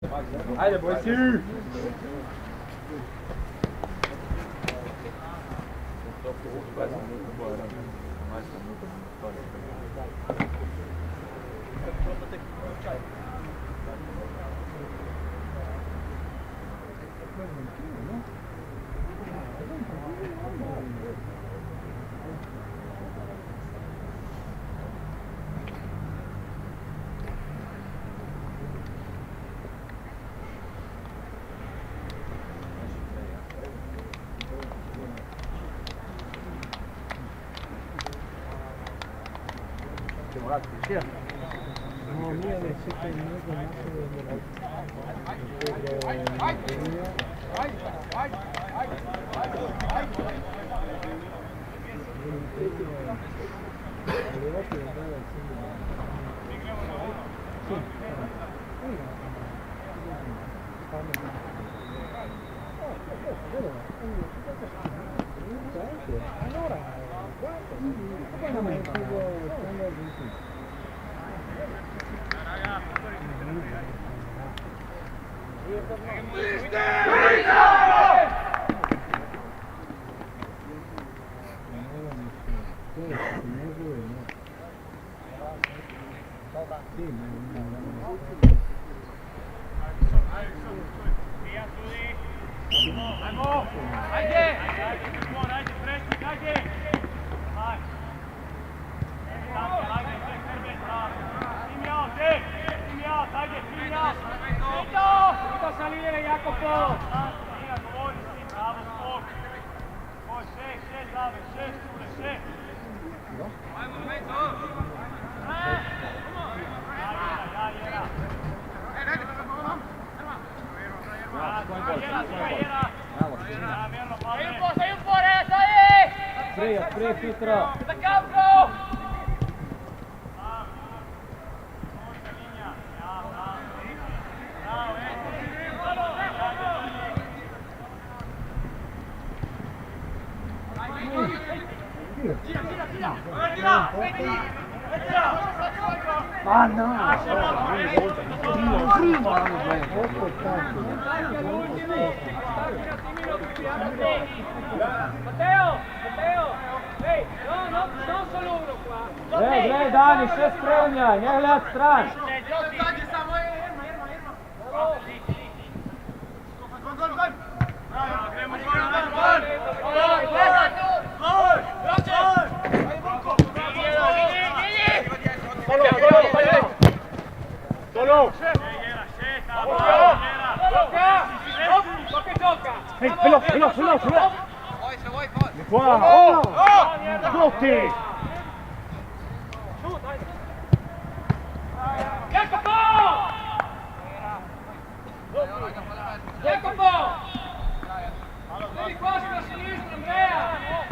Ajde, boj si! No, mira, le sé que no es lo más Spray, Pietra! Da campo! Ah no! Prima l'hanno preso! Matteo! Ehi, no, non solo uno qua! Glej, Dani, še spremljaj, ne gled stran! Hej, veloce! Di qua! Oh! Tutti! Jacopo! Vieni qua sulla sinistra, Andrea!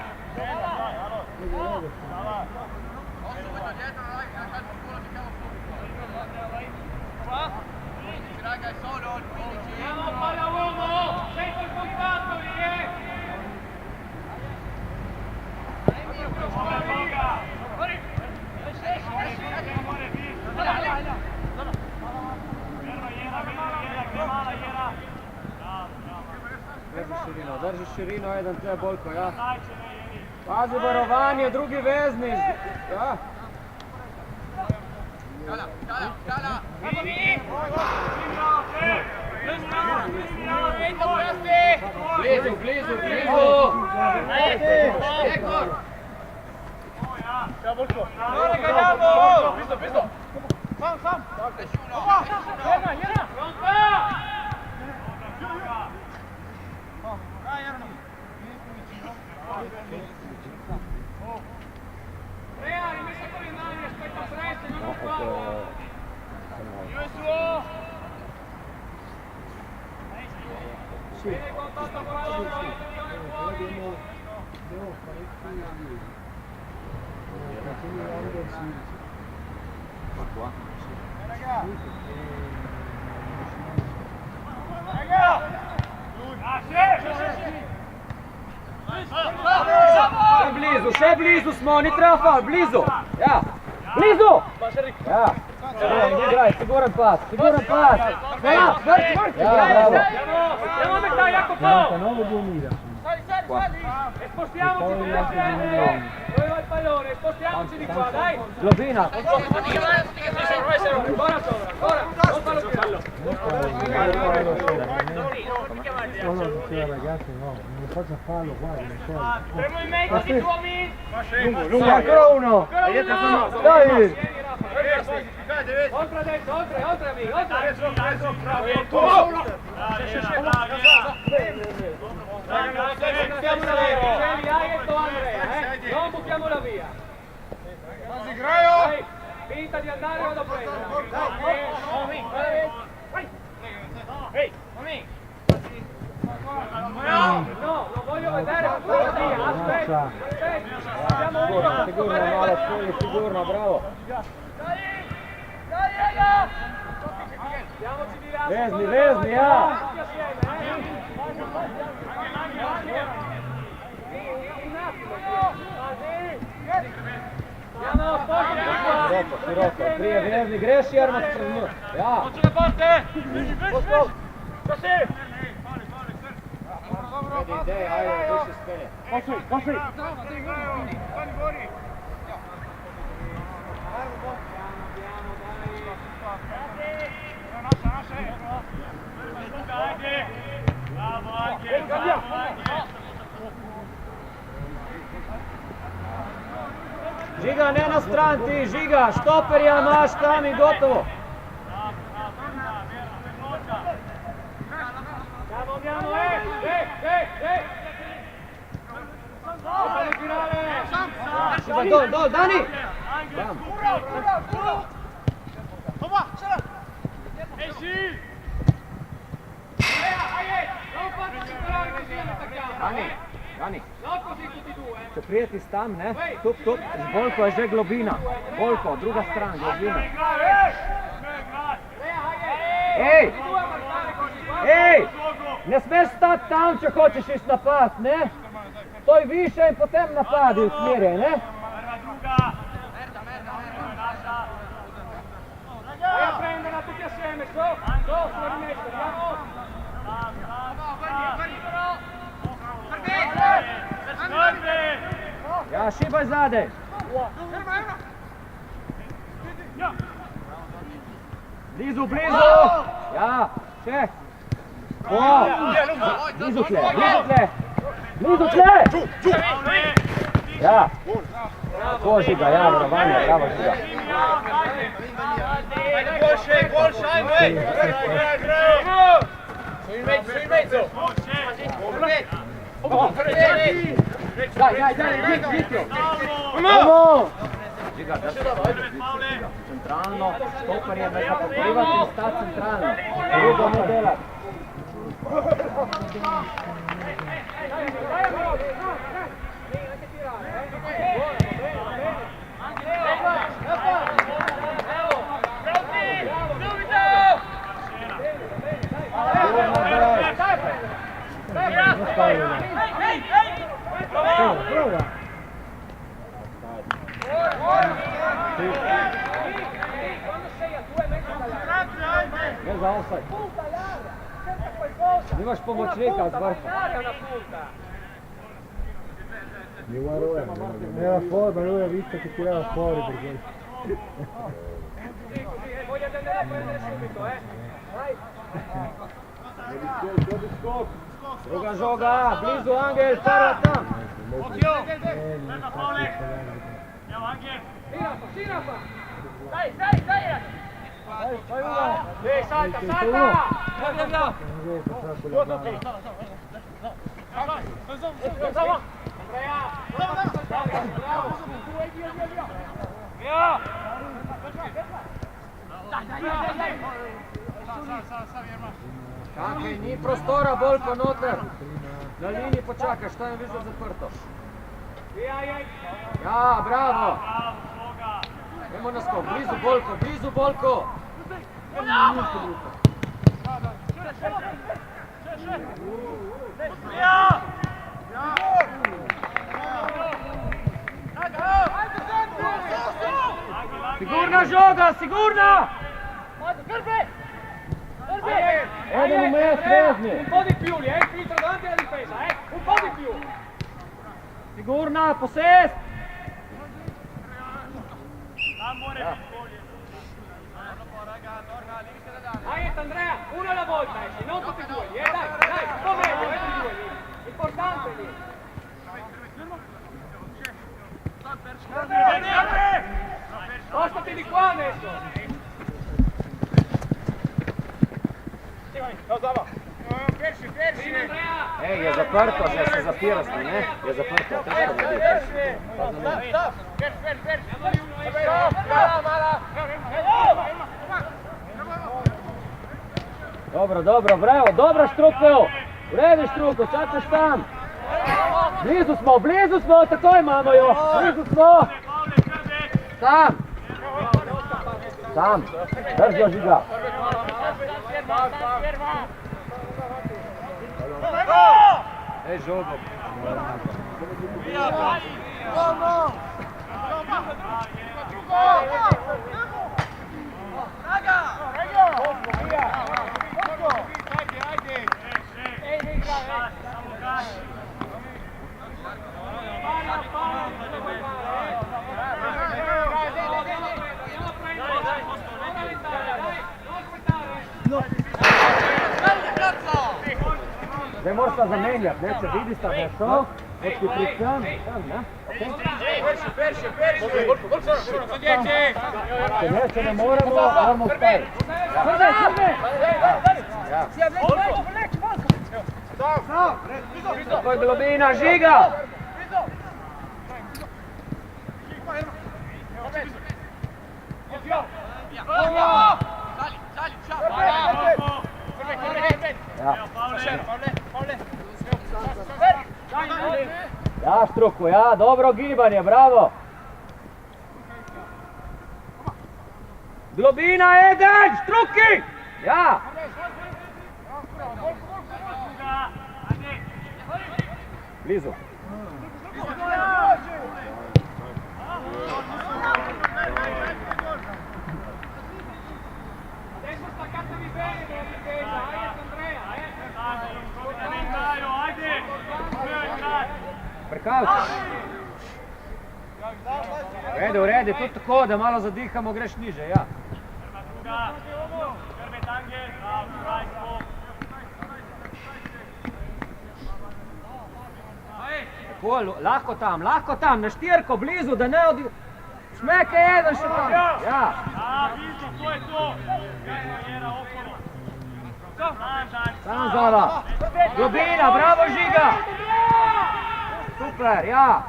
Andiamo, palla uomo! Sento il contatto lì, Drži širino, jedan treba Boljko, ja. Pazi varovanje, drugi vezni. Ja. Blizu! Sam! Jedna! Rea, rimessa con le mani, aspetta presto, non lo fa! Io e suo! Vieni contatto con la mano! Devo parecchi... Ma qua? Še blizu smo, ni treba fal, blizu! Ja! Blizu! Ja! Igraj, siguran pas. Ja, bravo. Andiamo a metà, Jacopo! 99.000. E spostiamoci di là, dove va il pallone, spostiamoci di qua, dai! Globina. Ancora sopra, ancora! Non fallo più! Solo diceva ragazzi no, non faccia fallo qua, non so. Premo in mezzo, ti trovi! Sì, ancora uno. Dai. Oltre adesso, oltre amico, oltre! Non buttiamola via! Dai, finta di andare, vado a prendere! No, non voglio vedere ancora via, aspetta! Siamo uno! Sicuro, bravo. Andiamoci di là! Vesni, ah! Andiamo, sposti qua! Широко. Prije Vesni, greš Jarmo se čez nju. Ja. Moću porte! Prosi! Vedi ideja, ajde, više spelje. Koši! Žiga, ne na stran ti, Žiga, štoperja maš tam i gotovo. Andiamo, Šiba, dol, Dani! Tam. Dani. Non così tutti e due. Če prijeti tam, ne? Tup, Bolko je že globina. Bolko, druga stran, globina. Ej! Ne smeš stati tam, če hočeš iš napad, ne? Stoj više in potem napadi usmerjaj, ne? Vai a prenderla tutti assieme, sulla rimessa, andiamo! Ja, šibaj zadej. Blizu! Ja, še. Blizu tle! Ja. Ko Žiga, ja, varovanje, bravo Žiga. Boljše, ajmo! Su in mezzo! Daj, Vitjo! Vamo! Žiga, da se centralno, stoper je da pokrivati in sta centralno. Drugo ne delati. Prova! Ne za offside. Imaš pomoćnika z vrha. Era fuori, ma lui ha visto che tirava fuori perché... Voglio andare a prendere subito, Vai! Druga žoga, blizu Angel, prva tam. Occhio! Aspetta Paole! Andiamo Angel! Tira! Dai! Vai, salta! Via! Čakaj, ni prostora, bolj pa noter. Na liniji počakaj, šta je vizor zaprto. Ja, bravo. Idemo na skok, blizu Bolko. Figura! Sigurna žoga, sigurna! Eden u me strezni. Un po' di più, li infiltra davanti alla difesa, un po' di più. Sigurna, posest! Dai, Andrea, uno alla volta, non tutti e due, dai, un po' meglio, due lì. Importante lì. Spostati di qua adesso. Je zaprto, že se zapira smo, ne? Je zaprto, teško ne biti. Dobro, dobro, bravo, dobro Štrukvel! Uredi Štrukvel, sad ćeš tam! Blizu smo, tako imamo jo! Blizu smo! Sam! Sam! Drži Žiga! Ej, žogo! Zdaj moraš pa zamenjati, ne, če vidiš ta nešto, od ti pricam, ne? Če ne moramo, moramo spaj. Takoj globina, Žiga! Ja, Štruku, ja, dobro gibanje, bravo! Globina, Eden, Štruki! Ja! Blizu. Adesso staccatevi bene dalla difesa, Andrea, Prkavci. U redu, tudi tako, da malo zadihamo, greš niže, ja. Tako, lahko tam, na štirko, blizu, da ne odi... Šmeke jedan še tam, ja. to je to. Sam Zala. Globina, bravo Žiga. Super, ja.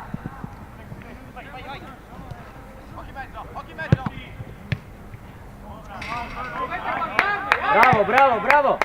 Bravo, bravo, bravo.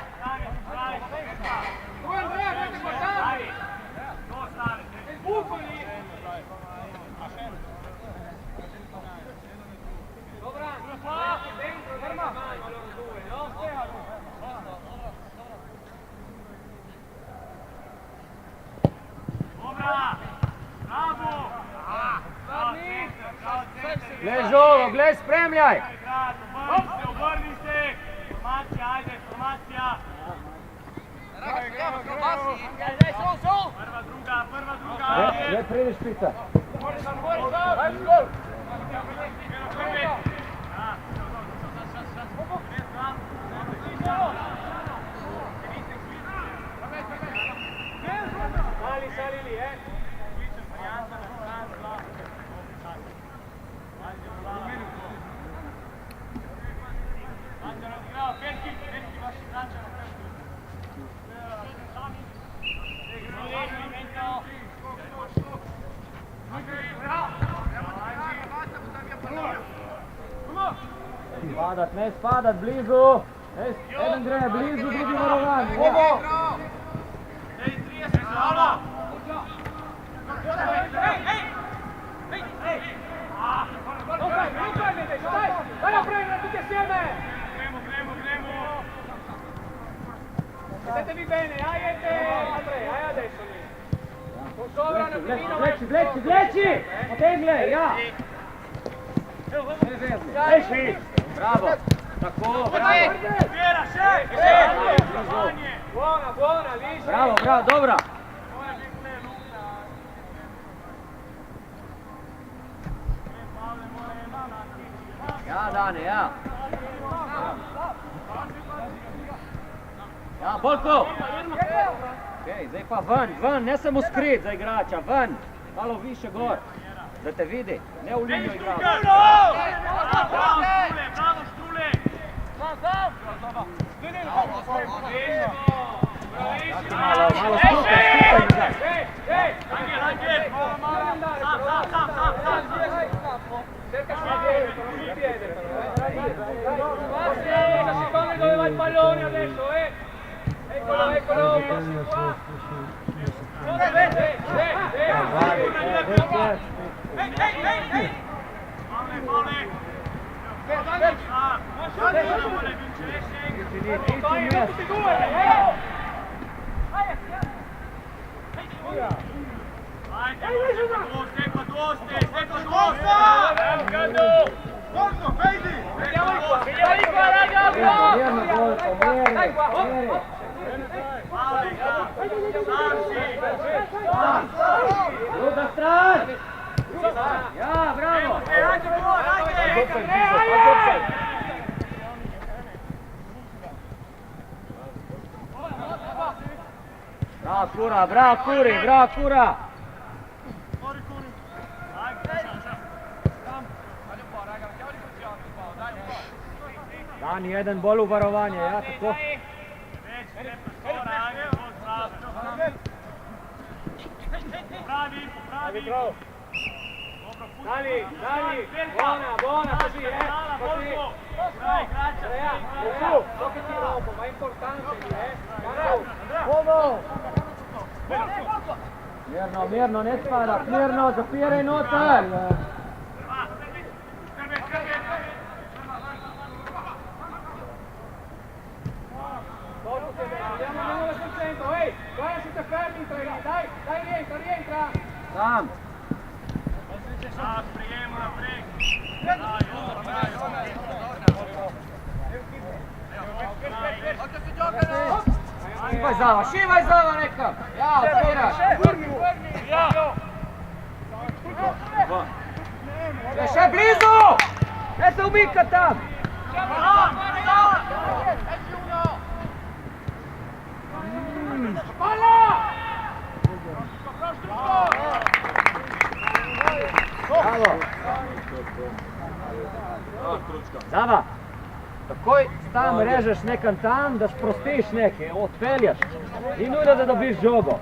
Glej žogo, glej, spremljaj! Obrni se! Formacija, ajde, formacija! Prva, druga! Glej, pridi špica! Sali lì, Spadat, ne spadat, blizu! Jedan gre blizu, drugi varovan! Vai a prendere tutti assieme! Mettetevi bene, hai adesso lì! Non sovrano un pochino! Vleci! Potegle, ja! Vezni. Bravo. Tako, bravo. Buona, lì. Bravo, bravo, dobra. Ja, Dane, ja. Ja, Bolko. Okay, zdaj pa ven, ne samo skrit za igrača, ven. Malo više gor, da te vidi, ne v linijo igrati. Bravo, Štrule! Malo skupaj igrati. Secondo dove va il pallone adesso, Eccolo! Druga stran! Ja, bravo! Bravo Kura, bravo Kuri, bravo Kura! Dan jedan bolj u varovanje, ja tako. Dali, buona, così, così. Su, toccati dopo, ma è importante lì, Mirno, ne spadat, mirno, zapiraj noter! Andiamo al centro, guarda se ti fermi in tre lì, dai, rientra! Sam! Šivaj Zava nekam! Ja, odpiraš! Še blizu! Ne se umika tam! Bravo! Zava! Takoj tam režeš nekam tam, da sprostiš nekaj, odpeljaš. Ni nujno, da dobiš žogo.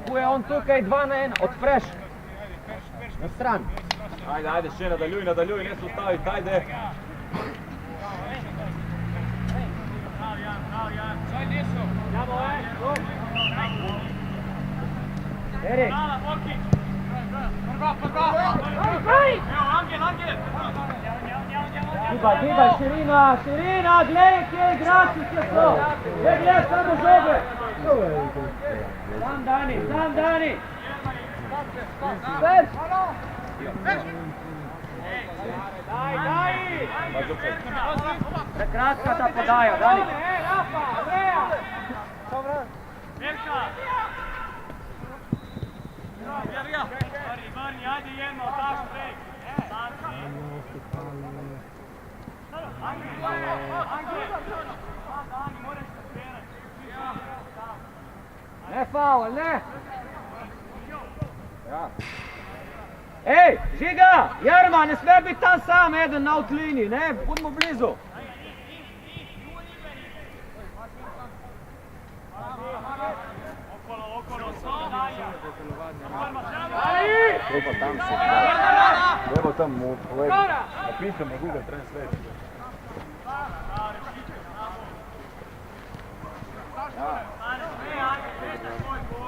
Ko je on tukaj 2 na 1, odpreš. Na stran. Ajde, še nadaljuj, ne se ustaviti, ajde. Erik. Gibaj, širina, gledaj, kje igrači se so. Ne gledaj samo žoge. Sam Dani. Daj. Prekratka ta podaja, Dani. Vrni, ajde jedno, daš prej. Ne faul, ne! Ej, Žiga, Jerma, ne sme biti tam sam eden na outlini, ne, budimo blizu. Treba tam se Treba tam mu povedati. Napišemo Google Translate.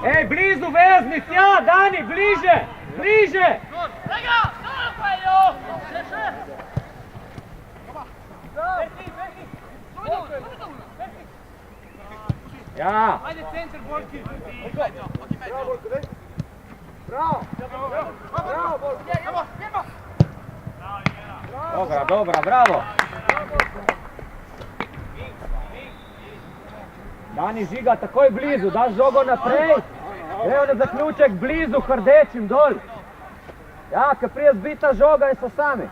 Ej, blizu veznic, ja, Dani, bliže! Ja! Ajde centar, Borki! Bravo! Bravo, Borki! Dobra, dobra, bravo. Dani Žiga takoj blizu, daš žogo naprej. Evo na zaključek blizu, hdečim dol. Ja, kad prije zbita žoga i sa sami.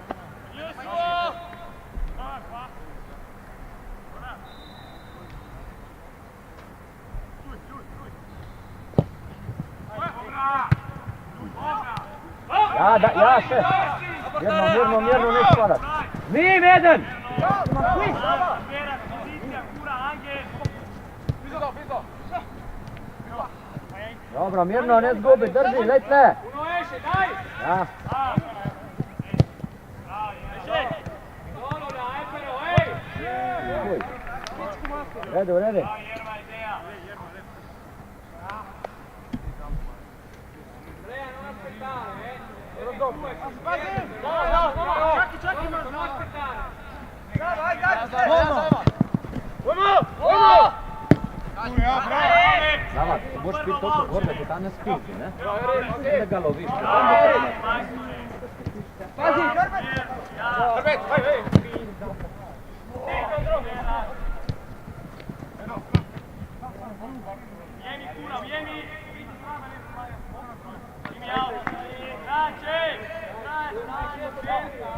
Ja, še. Mirno, ne spadat. Nim, jedan! Dobro, mirno, ne zgubi, drži, letle. Ja. U redu. Zava, možeš biti toliko gor, da ti ta ne skupi, ne? Ne da ga loviš. Pazi! Hrbet! Ujemi, Kuna, ujemi!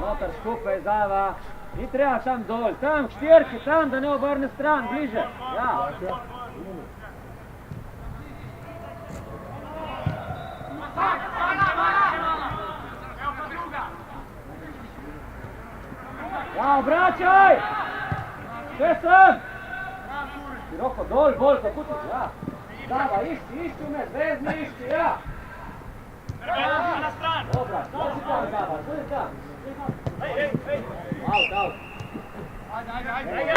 Notar skupaj, Zava. Ni treba tam dol, tam štirki, tam da ne obrne stran, bliže. Ja. Ja, obraćaj! Še sem! Široko dol, bolj, kako ti, ja. Zava, išči me, zvezni išči, ja. Dobra, dođi tam, Zava, dođi tam. Out. Ajde,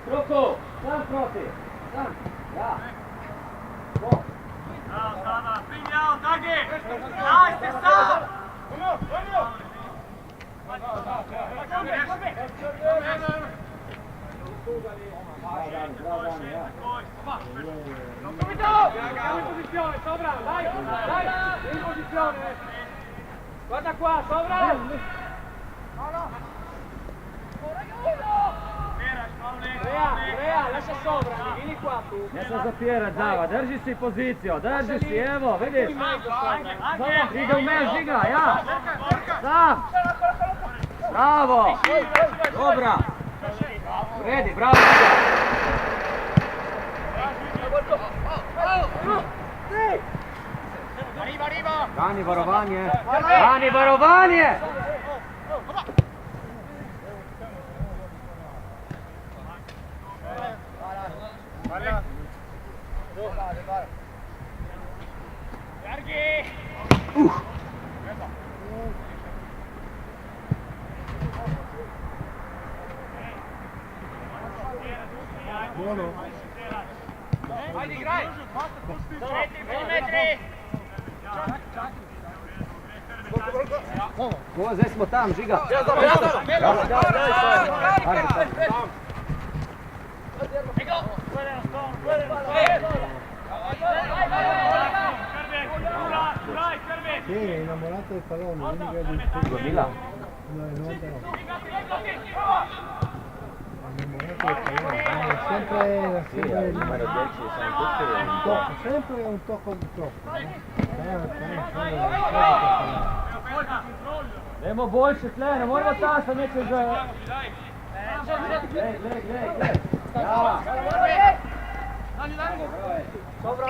Struku, sam protiv, sam, ja. Go. Primjao, Dagi! Najste sam! Siamo in posizione, sopra, dai, in posizione. Guarda qua, sopra. Rea, lascia sopra, vieni qua tu. Ne se zapirati, Zava, drži si pozicijo, drži si, evo, vidiš. Ide u me, Žiga, ja. Sam. Bravo. Dobra. Redi, bravo. Dani varovanje. Dani varovanje. Ajde, igraj! 5 metri! Zdaj smo tam, Žiga. Sì, è innamorato del pallone, quindi vedi il tutto. 2000. No, è 99. Innamorato del pallone, sempre Il numero 10 sono tutti sempre un tocco di troppo. Idemo boljše tle, ne moramo ta sa neče že. Glej. Ja. Dobro.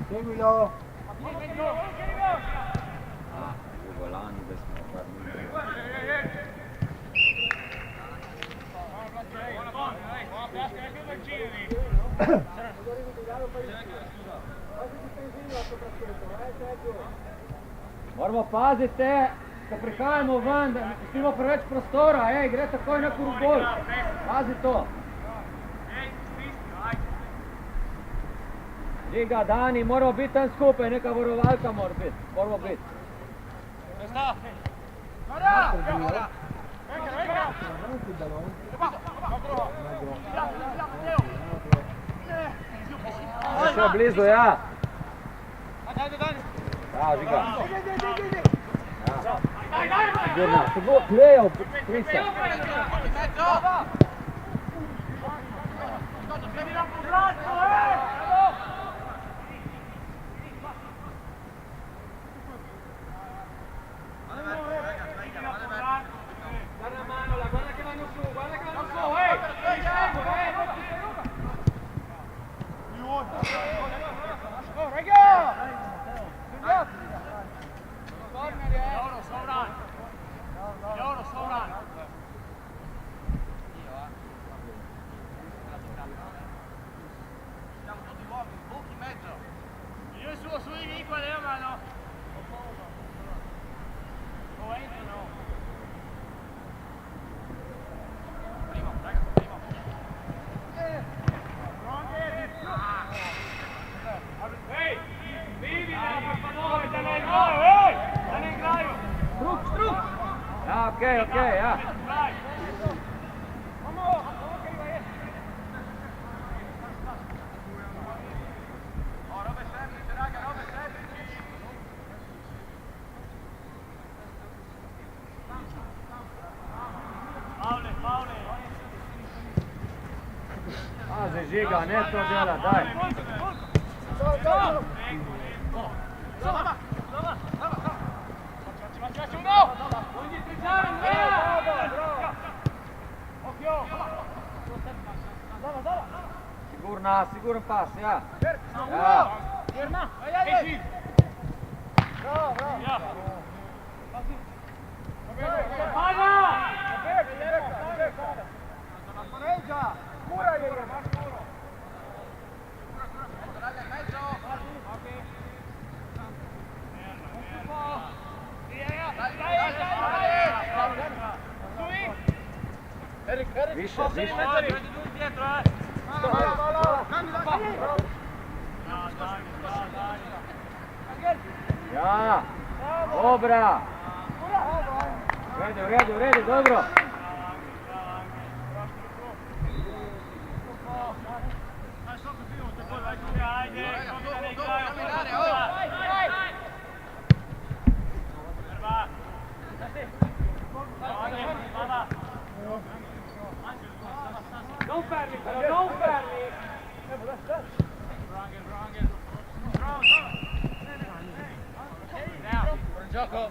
Seguilo. Volani da smo Moramo paziti, ko prihajamo ven, da pustimo preveč prostora, gre takoj na kurugol. Pazi to. Žiga, Dani, moramo biti tam skupaj, neka varovalka mora biti. Moramo biti. Še blizu, ja. Ja, Žiga. Sigurno, se bo klejal, Krista. Okej, ja. Pazi, Žiga, ne to dela, daj. Siguran pas, ja. Ja. Više. Ja, dobra. U redu, dobro. Non fermi però, non fermi! Gioco!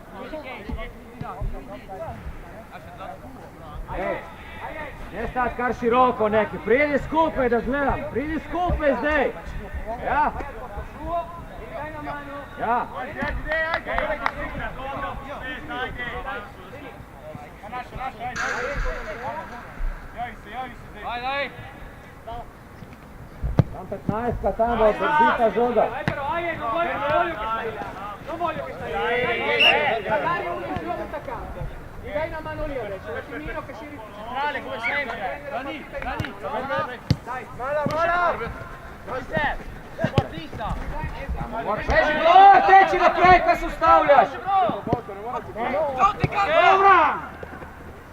Ne stat kar široko neki, pridi skupaj da gledam, pridi skupaj zdaj! Ja! Ja! Daj! Tam 15, tam bo brzita žoga. Non voglio che stai lì! Magari uno in giù attaccante. Gli dai una mano lì adesso, un attimino che si rifugia. Centrale come sempre! Dani! Dai! Mola! Dove sei? Sportista! Teći naprej kad se ustavljaš! Dobra!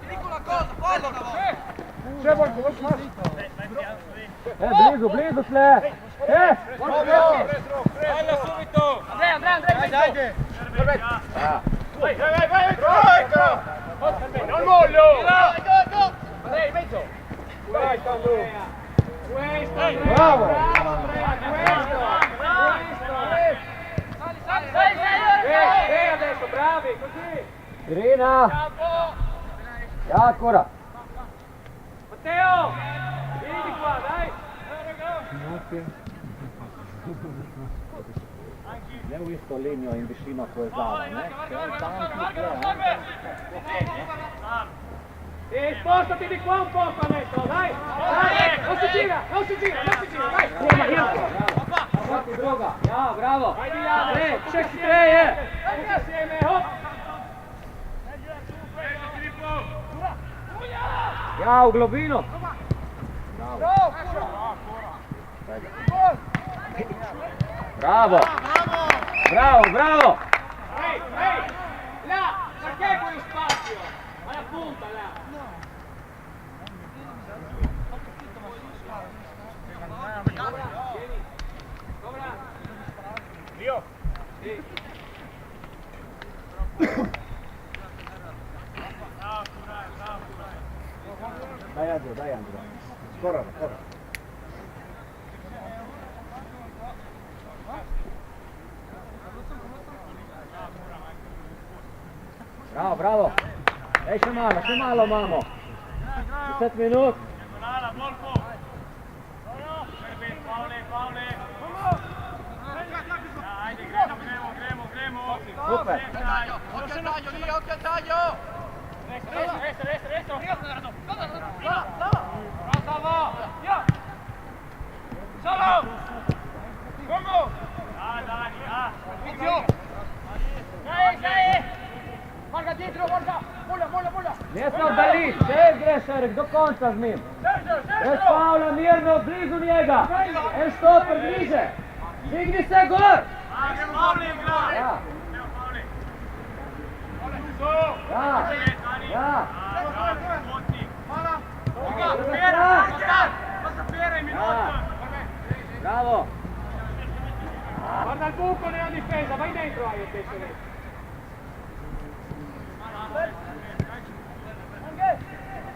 Ti dico una cosa, fallo una volta! Blizu tle! Fallo subito! Andrea! Vai! Non mollo! Andrea, in mezzo! Vai, Sandro! Bravo! Sali adesso, bravi, così! Irina! Jakora! Matteo! Vieni di qua, dai! Ne u isto liniju in višino koju je dala, ne? Spostati di qua un poco adesso, dai! Non si gira, vai! Svaki druga, ja, bravo! Vai di là! Čekaj, treje! Tutti assieme, hop! Ja, u globinu! Bravo! Bravo! Bravo, bravo! Ehi, ehi! Là! Perché quello spazio? Alla punta, là! Io? Sì. Dai Angelo. Corra. Bravo. Še malo, mamo. 10 minut. Super. Occhio al taglio! Destro! Bravo! Via! Solo! Come? Dai! Dai! Guarda dietro, guarda! Molla! Ne smo dali, če greš, Erik, do konca z njim. Bez Pavla, mirno, blizu njega. En stoper bliže. Digni se gor. Ja. Bravo. Guarda il buco nella difesa, vai dentro Aio te.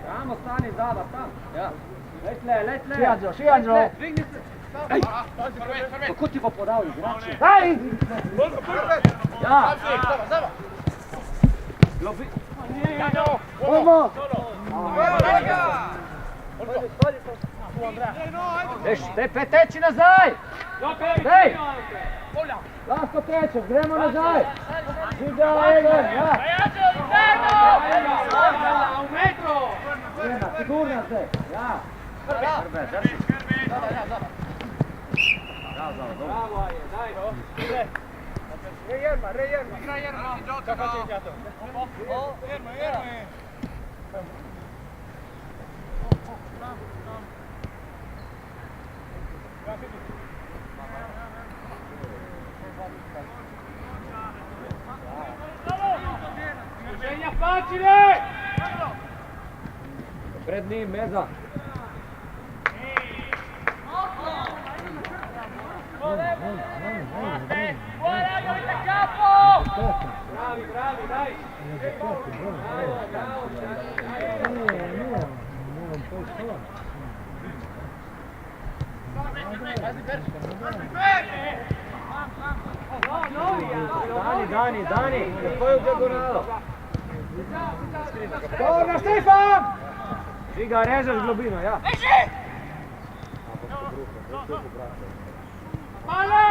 Tamo stani Zava, tam. Ja. Letle. Sì, Angelo. Digni se. Kako ti bo podal igrače? Dai! Ja. Uomo! Te teči nazaj! Dej! Molla! Lahko tečeš, gremo nazaj! Žiga, Egon, ja! Un metro! Sigurno se, ja! Prve, drži! Bravo, Aje, daj! Rejerma, si gioca, no? Segna facile! Pred njim, Meza! Buona, avete capo! Bravi, dai! Dani, lepo je v diagonalo. Torna Stefan! Žiga, režeš globino, ja. Palla!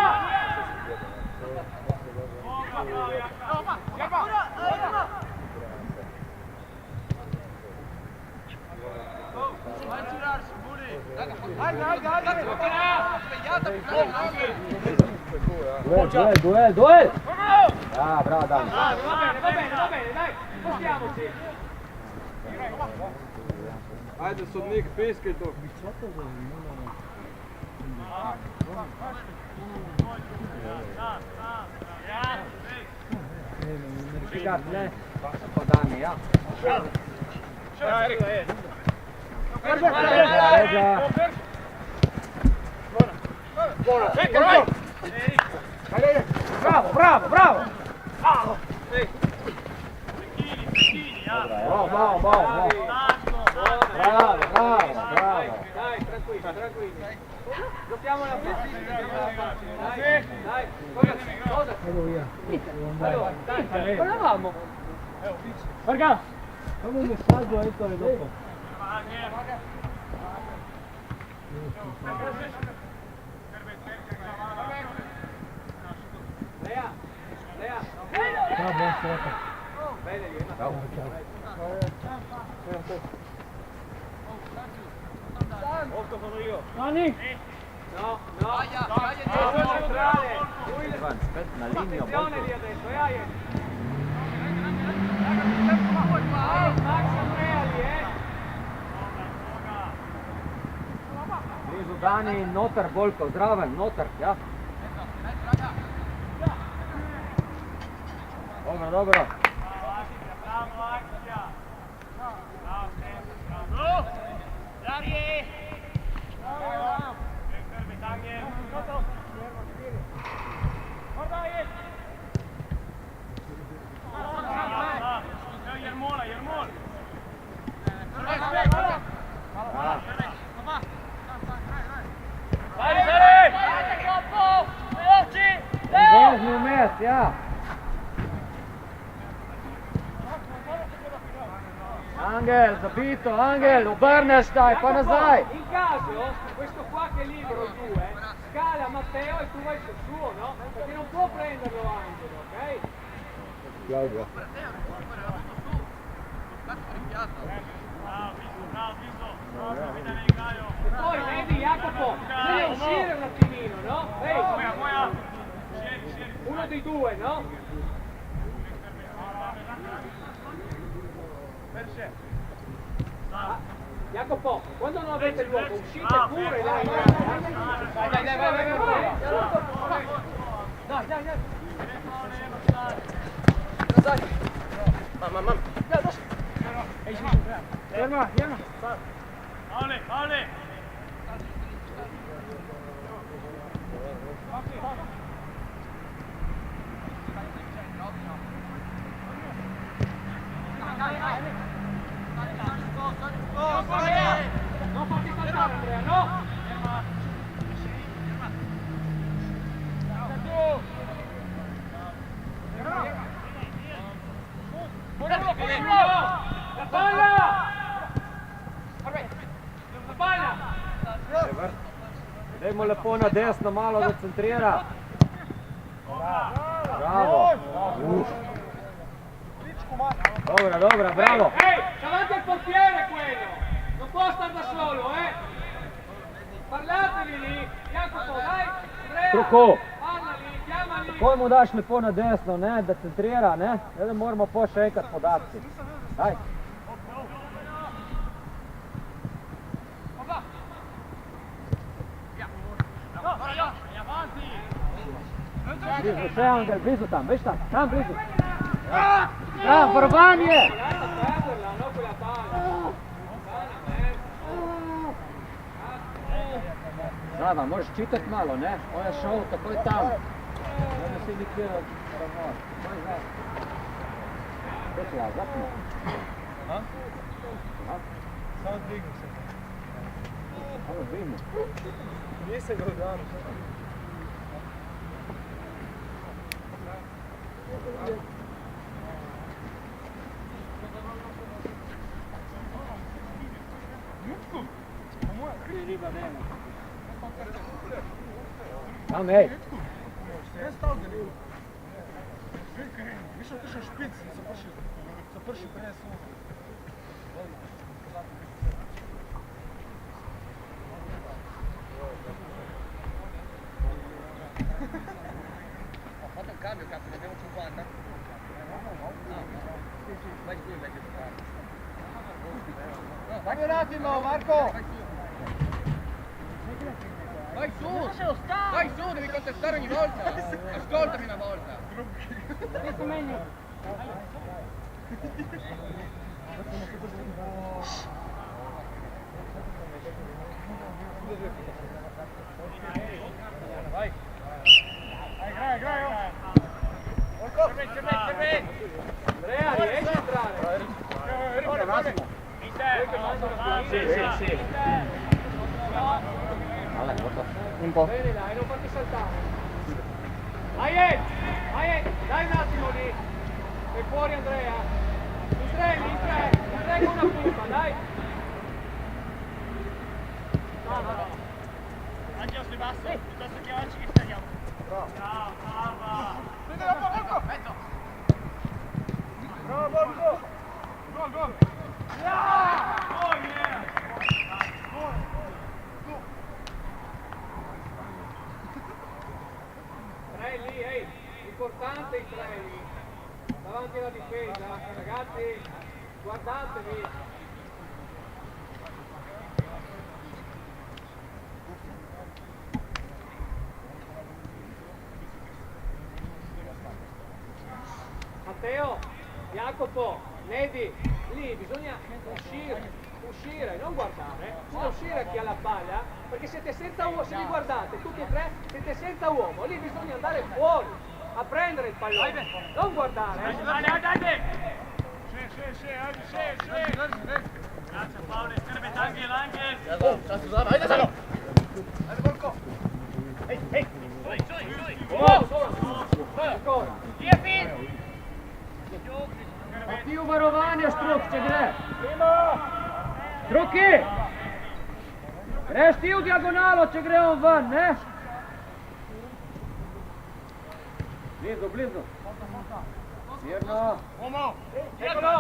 Duel! Ja, bravo Dani. Va bene, dai, spostiamoci. Ajde sodnik, piskaj to. Žiga, ne. Po Dani, ja. Bravo! Bravo! Dai, tranquilli. Giochiamo la Dai, cosa? Vado via. Allora, dai, parlavamo. Guarda! Fammi un messaggio a Ettore dopo. Lea. Ciao, buona serata. Bene, Ciao. Dani! No, centrale. Ivan, aspetta, na linija, Attenzione lì adesso, Aje. Max Andrea lì, Blizu Dani notar Boljko, zraven, notar, ja. Dobro, dobro. Vezni vmes, ja. Angel, zabito, Angel, obrneš dai, pa nazaj. In caso, questo qua che è libero il 2, scala Matteo e tu vai sul suo, no? Perché non può prenderlo Angelo, ok? Claudio. E poi vedi Jacopo, devi uscire un attimino, no? Ehi, uno dei due, no? Ah, Jacopo, quando non avete l'uomo, uscite pure, dai, dai, dai. Mamma. Ferma. Ale. Non fatti saltare Andrea, no? La palla! Dajmo lepo na desno, malo da centrira. Bravo. Dobra, bravo. Ehi, davanti al portiere quello! Non può stare da solo, eh! Parlatevi lì! Jacopo, dai! Andrea! Struko. Parlali, chiamali! Takoj mu daš lepo na desno, ne, da centrira, ne? Da moramo po še enkrat podati. Daj. Blizu, še Angel, blizu tam, veš tam blizu. Varovan je! Perderla, no quella palla! Zava, moraš čitati malo, ne? On je šel takoj tam. Ne si nikjer ravno. Kaj se ja, zapni? Samo dvignu se. Samo dvignu. Nisam ga odavno. Tam, ej. Не стал да ли? Виж, отишъл шпиц, запърши през Ho fatto il cambio, cazzo, ne abbiamo 50. Vai tu invece di fare. No, vai un attimo, Marco! Vai su, devi contestare ogni volta! Ascoltami una volta! Questo meglio! Vai! Играй! Andrea, riesci a entrare? Sì. Un po'. Bene, dai, non fatti saltare. Dai un attimo lì. Sei fuori Andrea. In tre con una punta, dai. Angelo sui bassi, piuttosto che oggi che speriamo. Brava! Prendi la palla, mezzo! Bravo, Borgo! Gol! Oh yeah! Tre lì, ehi. Importante i tre lì. Davanti alla difesa. Ragazzi, guardatevi. Jacopo, Lady, lì bisogna uscire, non guardare, bisogna uscire chi ha la palla, perché siete senza uomo, se vi guardate tutti e tre siete senza uomo, lì bisogna andare fuori a prendere il pallone, non guardare. Grazie Paolo, schermet Angel. Ancora. A ti uvarovanje Štruk, če gre. Štruki! Greš ti v diagonalo, če gre on ven, ne? Blizu. Mirno. Eccolo!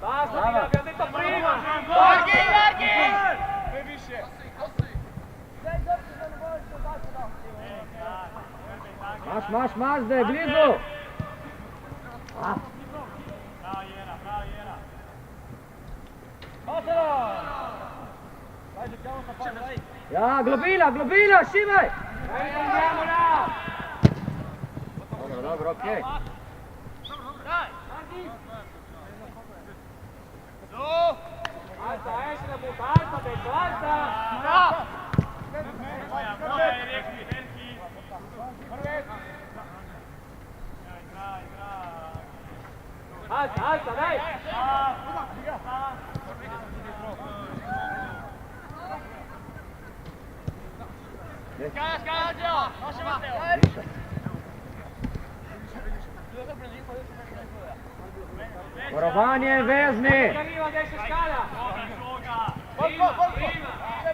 Basta, vi abbiamo detto prima! Maš, zdaj, blizu! Ja, globina, Šimej! Prendiamola! Dobro, okej. Alta, se la butta, alta, dentro, alta! Alta, dai! Scala, Gio! Lascia Matteo! Varovanje, vezni! Arriva adesso Scala!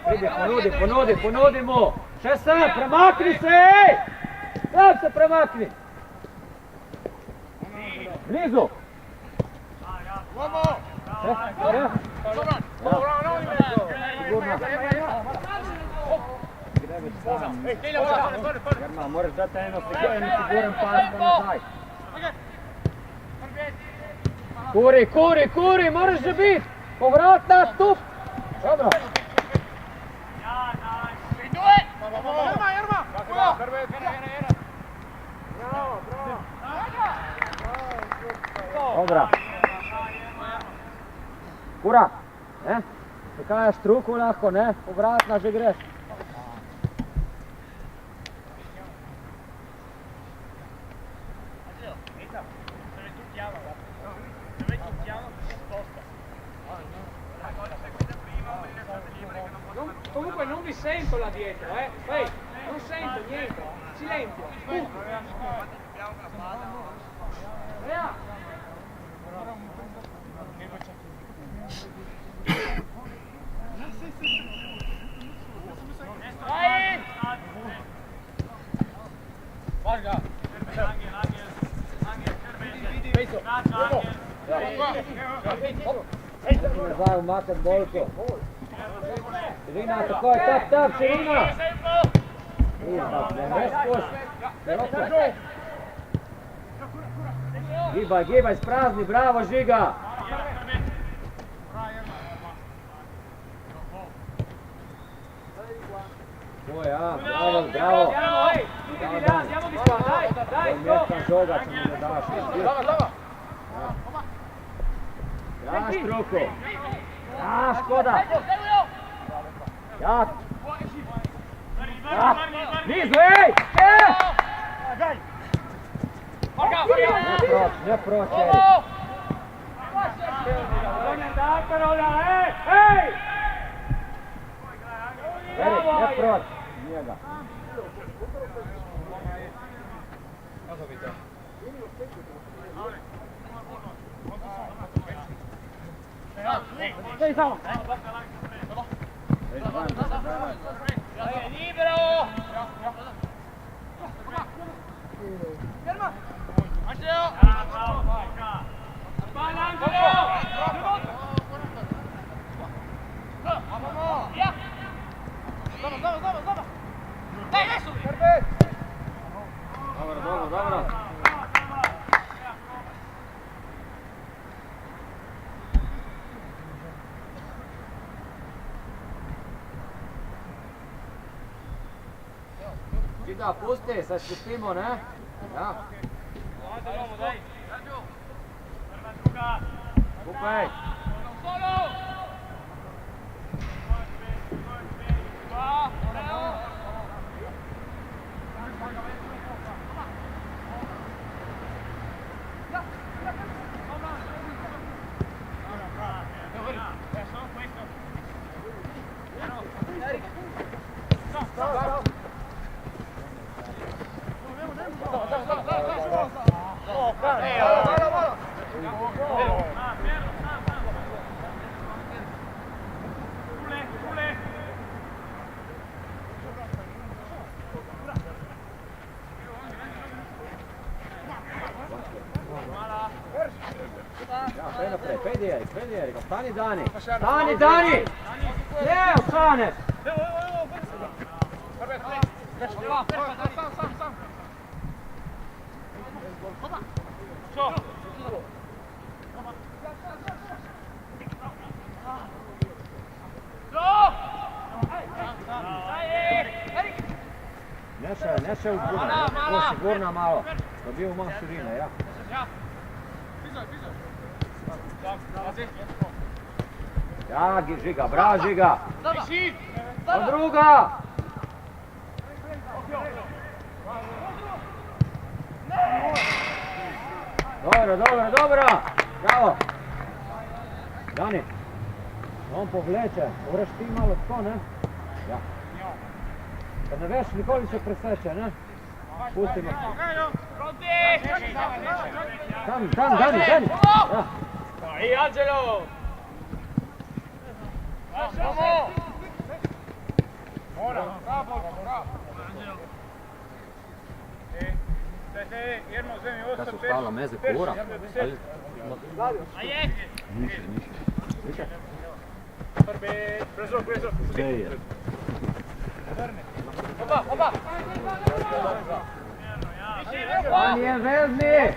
Pridi, ponudi mu! Še sem, premakni se, ej! Sam se premakni! Blizu! Germa, moraš dati eno siguren pas pa nazaj. Kuri, moraš že biti! Povrat na stup! Dobro. Dobra. Kura, ne? Kaj je Štruku lahko, ne? Povratna že greš. Comunque non vi sento là dietro, Ehi, non sento niente, silenzio, punto. Nazaj umakati bolko. Širina, takoj, tap, širina! Ne greš skozi. Gibaj, sprazni, bravo, Žiga! Bravo! Andiamo di qua, dai, Mjesta žoga, če mu ne daš. Ja, Štruku! Ja, škoda! Ja! Blizu, ej! Ne proč, Erik! Erik, ne proč! Njega! Stai samo! Libero! Ferma! Angelo! Palla, Angelo! Via! Zobra! Dai, adesso! Dobro. Žiga, pusti, se spustimo, ne? Ja. Dai! Skupaj. Ja, naprej, pejdi Erik, ostani Dani. Stani Dani! Ne, ostaneš! Ne še vzgurna, tako sigurna malo. Dobil malo širine, ja. Ja, Žiga, bravo Žiga! Pa druga! Dobro! Bravo! Dani, on povleče, moraš ti malo tako, ne? Ja. Kad ne veš, nikoli se preseče, ne? Pustimo. Tam, Dani! Ja. Ahí, Angelo! Kaj su stavila meze kura? Niše. Gdje je? On je vezni!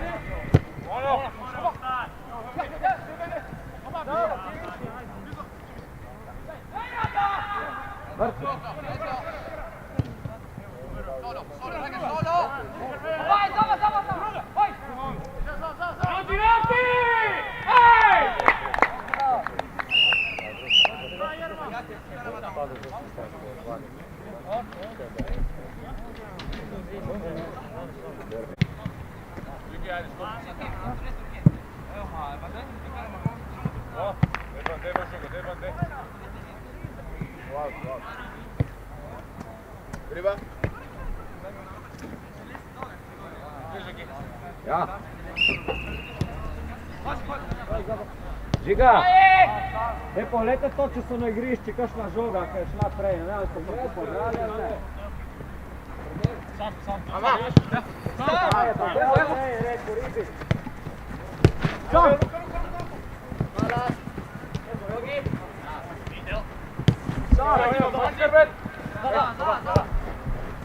Ja. Žiga! Pogledajte to, če so na igrišči, kakšna žoga, kaj je šla prej, ne vem, so kako podrali, ne? Sam.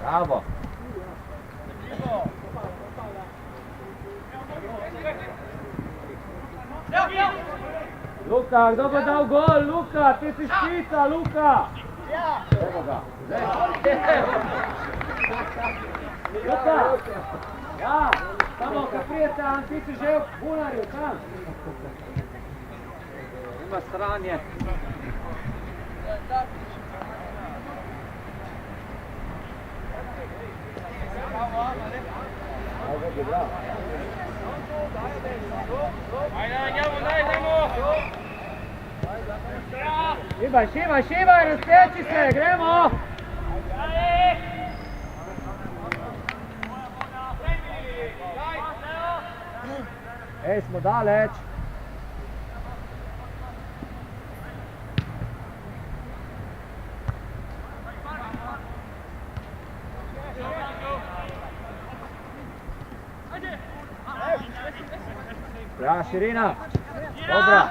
Bravo! Luka, kdo bo dal gol? Luka, ti si špica, Luka! Evo ga. Luka! Ja, samo kad prijete, ti si že v bunarju, tam. Ima stranje. Šivaj, razpeči se, gremo! Ej, smo daleč! Ja, širina! Dobra!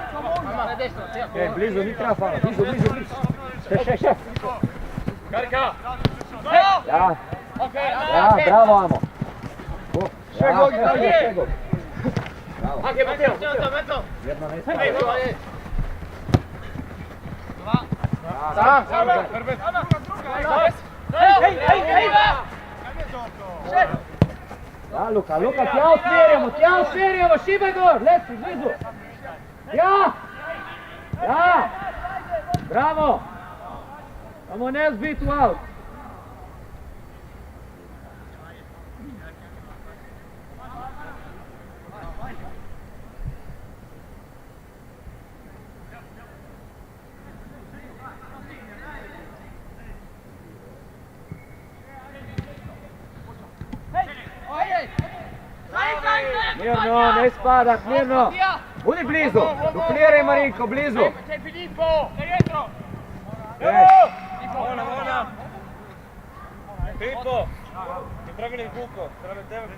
Ej, blizu, ni treba fala, blizu! Še! Karika! Ja, bravo, Amo! Še gol! Bravo! Jedno mesto! Ja, Luka, tja usmerjamo, šibaj gor, leci, blizu! Ja! Ja! Bravo! Samo ne zbit u aut. Mirno, ne spadat, mirno. Budi blizu. Dupliraj Marinko, blizu. C'è Filippo! Sei dietro! Buona, buona! Filippo! Ti trovi nel buco, te la mettevo che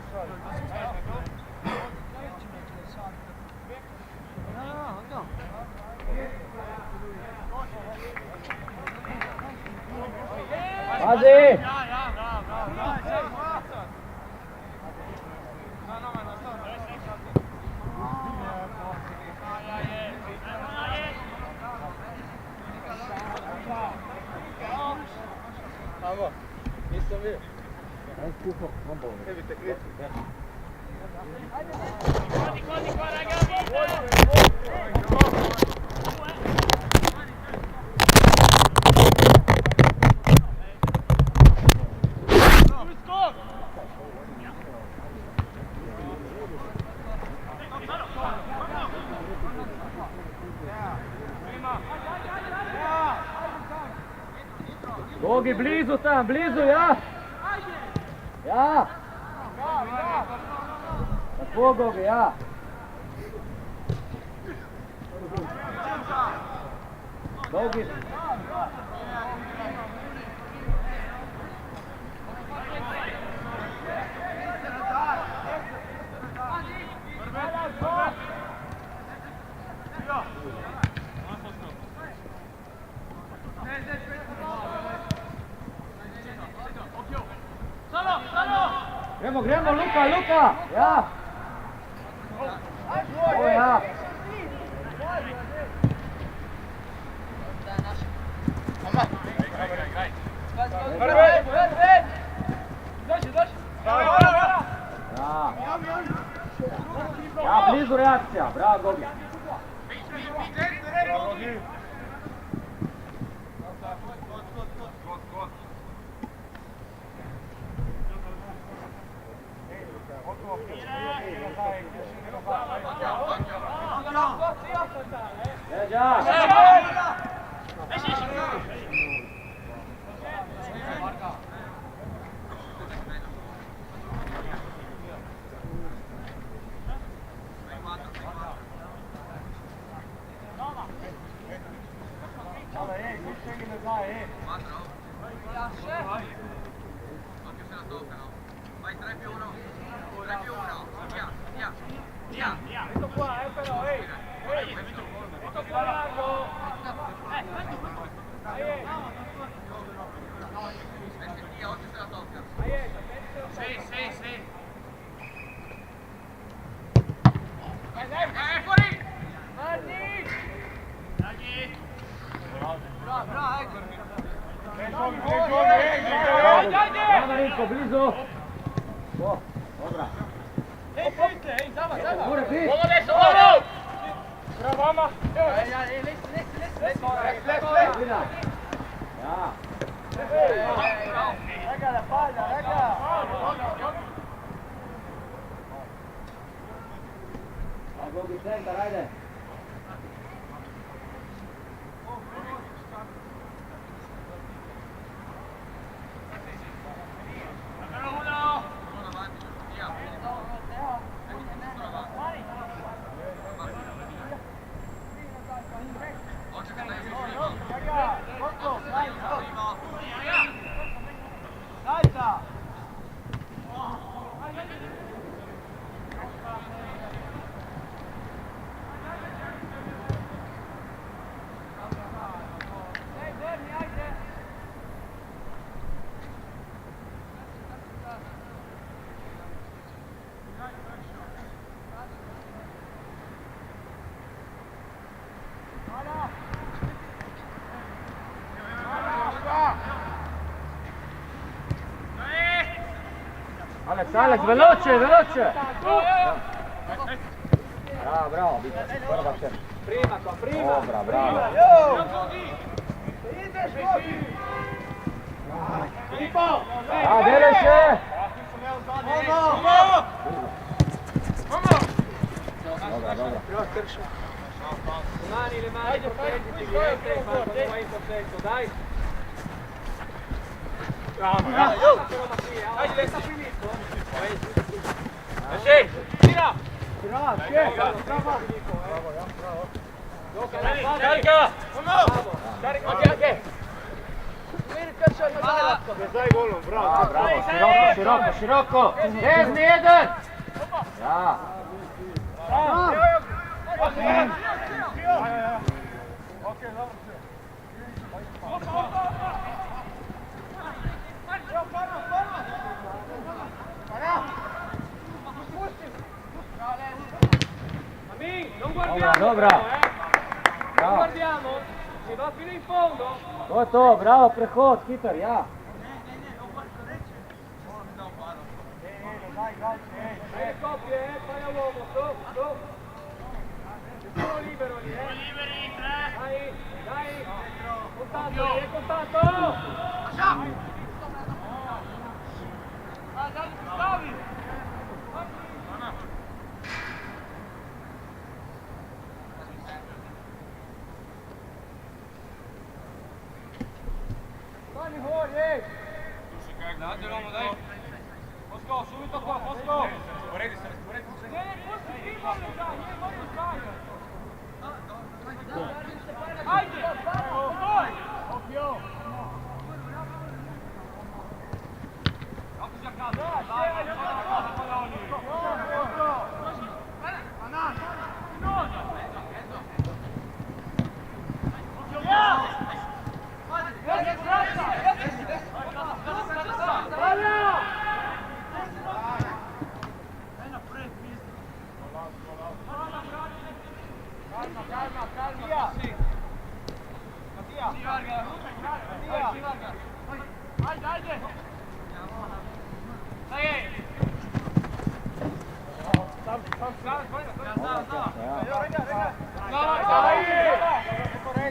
Pazi! Amo, nisam vidio. Guardi qua ragazzi! Gogi, blizu tam, blizu, ja! Ja! Tako, Gogi, ja! Gogi! Gremo, Luka, ja! O, ja! Ja, blizu reakcija, bravo Gogi! Vai 3+1. 3+1. Via. Metto qua, però, metto qua largo. Oggi se la tocca. Sì. Fuori! Marni! Dagli! Bravo, Bravo Marinko, blizu! O, dobra. Góra, bit! Uomo adesso, uomo! Bravo, mamma! Vina. Ja! Raga, la palla, raga! Gogi, centar, ajde! Alex, veloce! Bravo, bit, prva čer. Prima to, prima! Dobra, bravo. A, delaj še! Dobra, dobra. Mani, le mani, proteggiti, vai in possesso, dai! Dai, diventa finito! Sì! Tira! Carica! Bravo! Anche! Daj golom, bravo. Bravo, široko, široko. Vezni jedan! Ja. Amin, non guardiamo! Dobra. Non guardiamo! Si va fino in fondo! To je to, bravo, prehod, hitar, ja. Le coppie, fai a uomo, su! Sono libero lì, Dai! Contatto, contatto! Mani fuori, Date l'uomo, dai. Fosco, subito qua, Fosco. Vorrei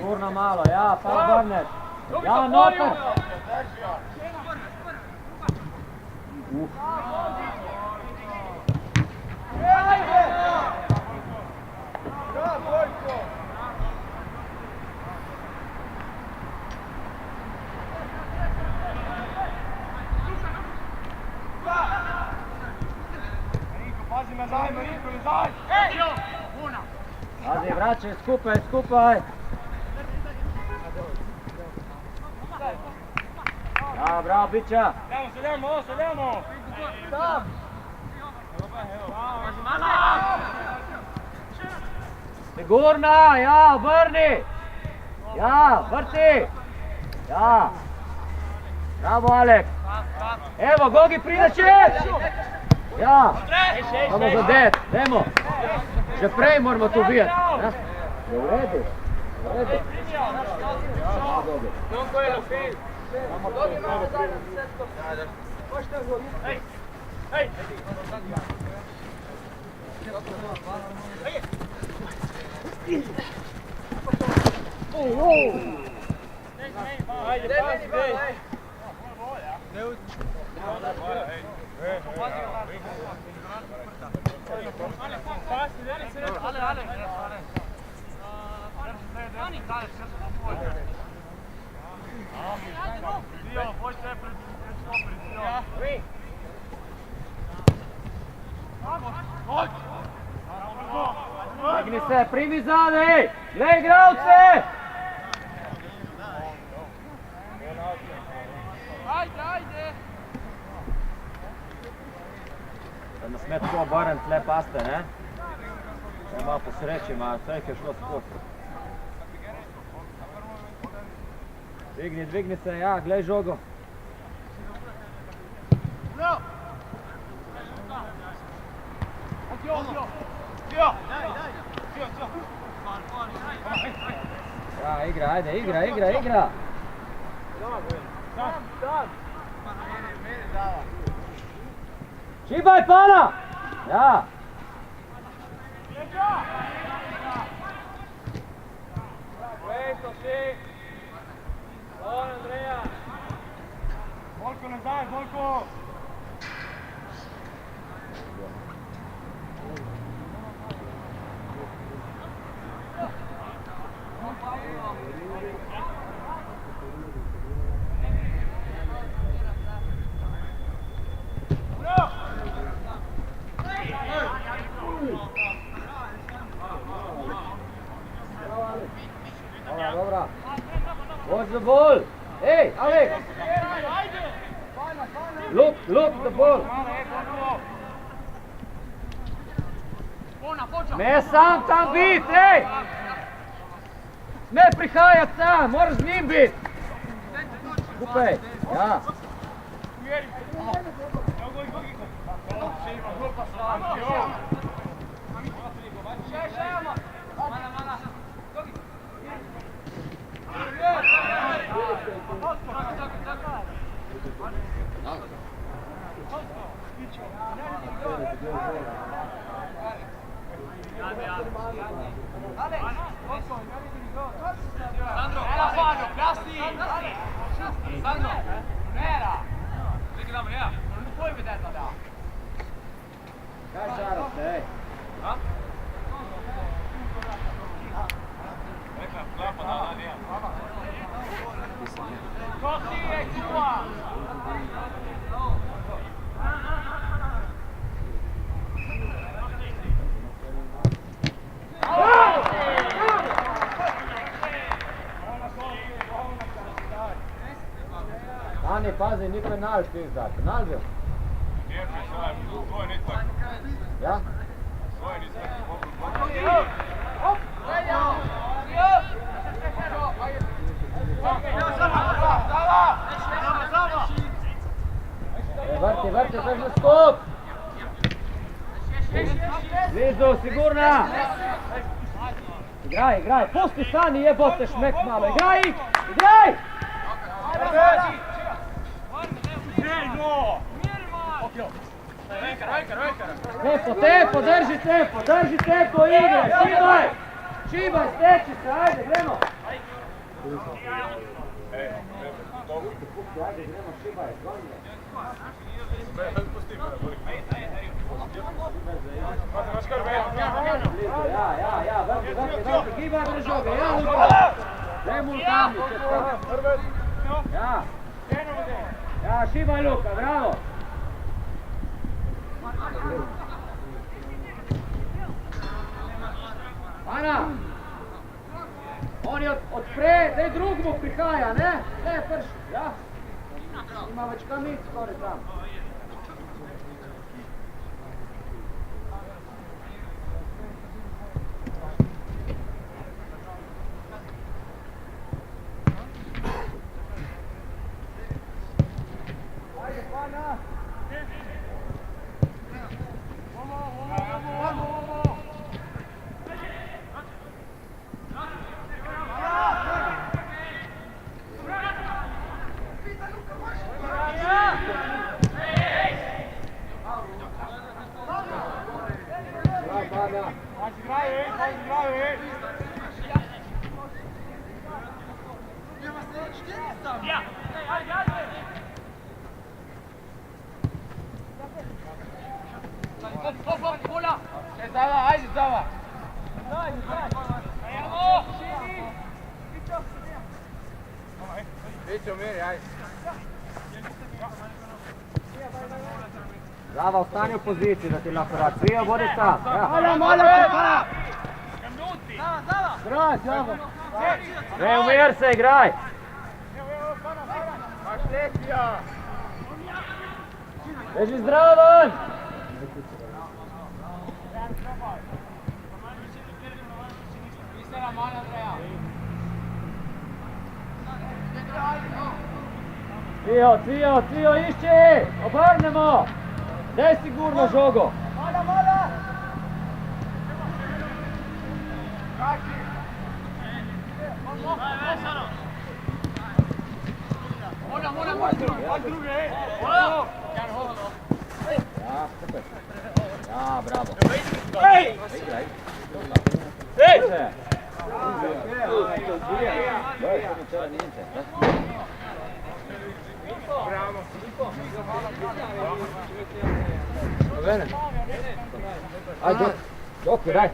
Gurna malo, ja, pa obrneš. Ja, noter. Pazi, vraćaj, skupaj. Ja, bravo, Bića. Sediamo! Sigurna, ja, obrni. Ja, vrti. Ja. Bravo, Alek. Evo, Gogi, prinače. Ja. Samo zadet, dajmo. Že prej moramo to ubijati. Je u redu. Non quello, Phil! Digni se, primi zade! Glej igralce! Ajde! Da nas ne tako obrnem tle paste, ne? Da malo po sreći, ma sve je šlo skozi. Dvigni se, ja, glej žogo. Ja, igra, ajde, igra! Čibaj, pana! Ja! Questo sì. Buono Andrea. Volko nazaj, Volko. Dobra. Watch the ball. Hey, Alex. Look the ball. Ne sam tam bit, ej! Ne prihajat sam, moraš z njim bit. Skupaj, ja. Sandro, Fabio, Plasti! Sandro, non era! Vedi la Maria, non puoi vederla da! Kaj žarat, ej? Totti, ecco qua! Ani, pazi, ni penal pizda. Penal bil? Ja? Vrti, drži skup! Blizu, sigurna! Igraj, pusti Sani, jebote šmek malo, igraj! Tempo, drži tempo igre, šibaj, steči se, ajde, gremo! Ajde, gremo, šibaj, ja, vrti, gibaj brez žoge, ja, Luka! Daj mu tam, ja, šibaj Luka, bravo! Ana! On je odpre, daj drug mu prihaja, ne? Ne, prši, ja? Ima več kamic skoraj tam. Ajde, Pana! Zava, ostani v poziciji, da ti lahko rad. Svija, bodi tam. Ja. Igraj, Zava. Ne, umir se, igraj. Beži zdraven. Cijo, išči! Obrnemo! Daj sigurno žogo! Ja, super. Ja, bravo. Igraj. Dai, non c'era niente. Va bene? Giochi, dai.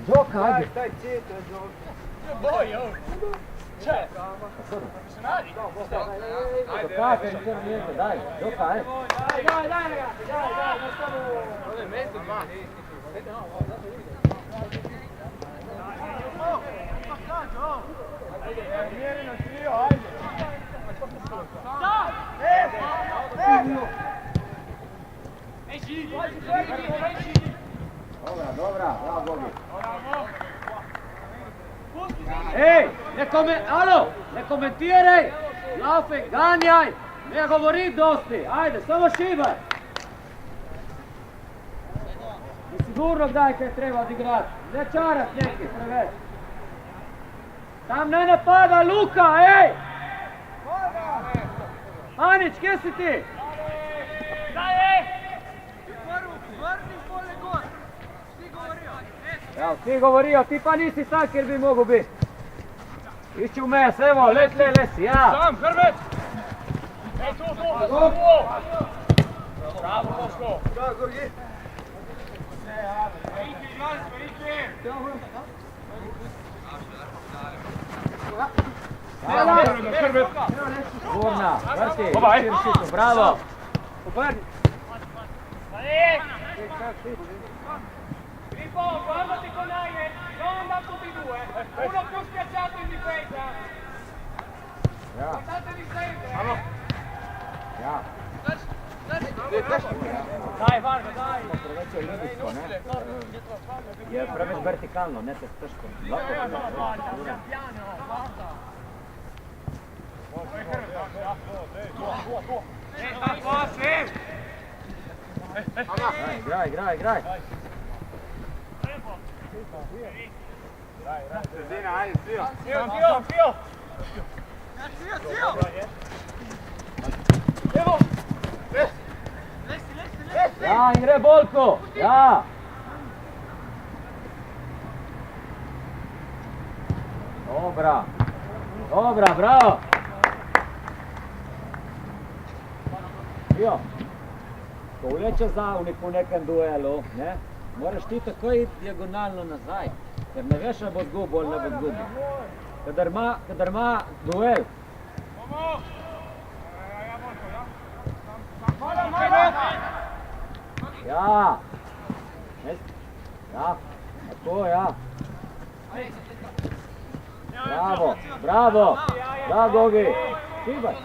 Gioca, dai. Stai zitto, gioco. Voi, oh! Cioè, professionali? Giocate, non c'era niente, dai. Gioca, Dai ragazzi, dai, non stiamo... Dobra, bravo, Gogi. Ej, alo, ne komentiraj, laufaj, ganjaj, ne govori dosti, ajde, samo šivaj. I sigurno kdaj kaj treba odigrati, ne čarat neki, preveč. Tam ne napada Luka, ej! Anić, kje si ti? Evo, ti govorijo, ti pa nisi sam kjer bi mogu biti. Išći u mes, evo, lesi, ja. Sam, Hrvet! Ej, tu! Bravo, Boško! Da, Gorgi. Gurna, vrti, Bobaj. šitu, bravo. Filippo, guardati con Aien, non da tutti e due. Uno più schiacciato in difesa. Ja, Guardatevi sempre. ja. Daj, Varga, daj! Preveč je linijsko, ne? Je preveč vertikalno, ne te težko. Igraj. Sredina, ajde, sio. Fio! Ja, in gre Bolko, ja. Dobra, bravo. Jo, ko vleče zavnik v nekem duelu, ne, moraš ti takoj iti diagonalno nazaj, ker ne veš, ali bo zgubil ali ne bo zgubil. Kadar ima duel. Ja. Ja, tako, ja. Bravo. Da, Gogi. Šibaj.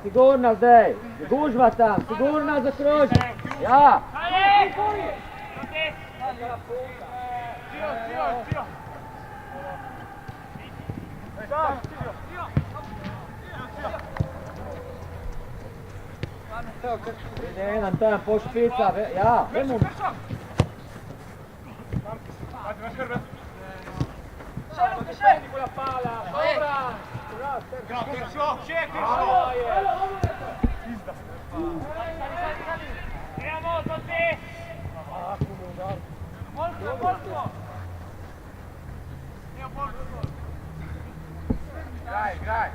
Sigurna zdaj. Gužva tam, sigurna zakroži. Ja. Jedan tam po špica, ja, vemo. Prendi quella pala, sopra. Graj.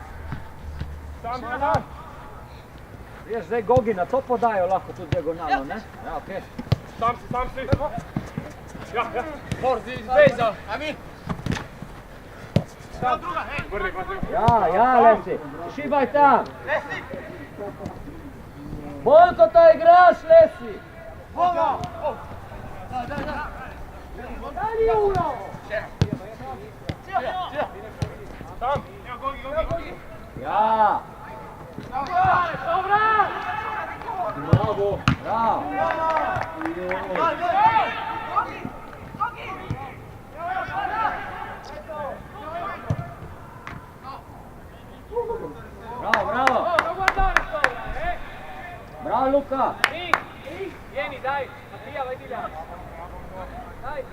Sam! Veš, zdaj Gogi na to podajo lahko tudi diagonalno, ne? Ja, okej. Sam si! Ja! Forzi, izbeza! Ami! Druga, hej! Ja, Lesi, šibaj tam! Bolko to igraš, Lesi! Dai uno! Sam! Evo, Gogi! Ja! Sopra! Bravo! Bravo! Non guardare sopra, Bravo Luca! Vieni, dai! Mattia, vai di là! Dai!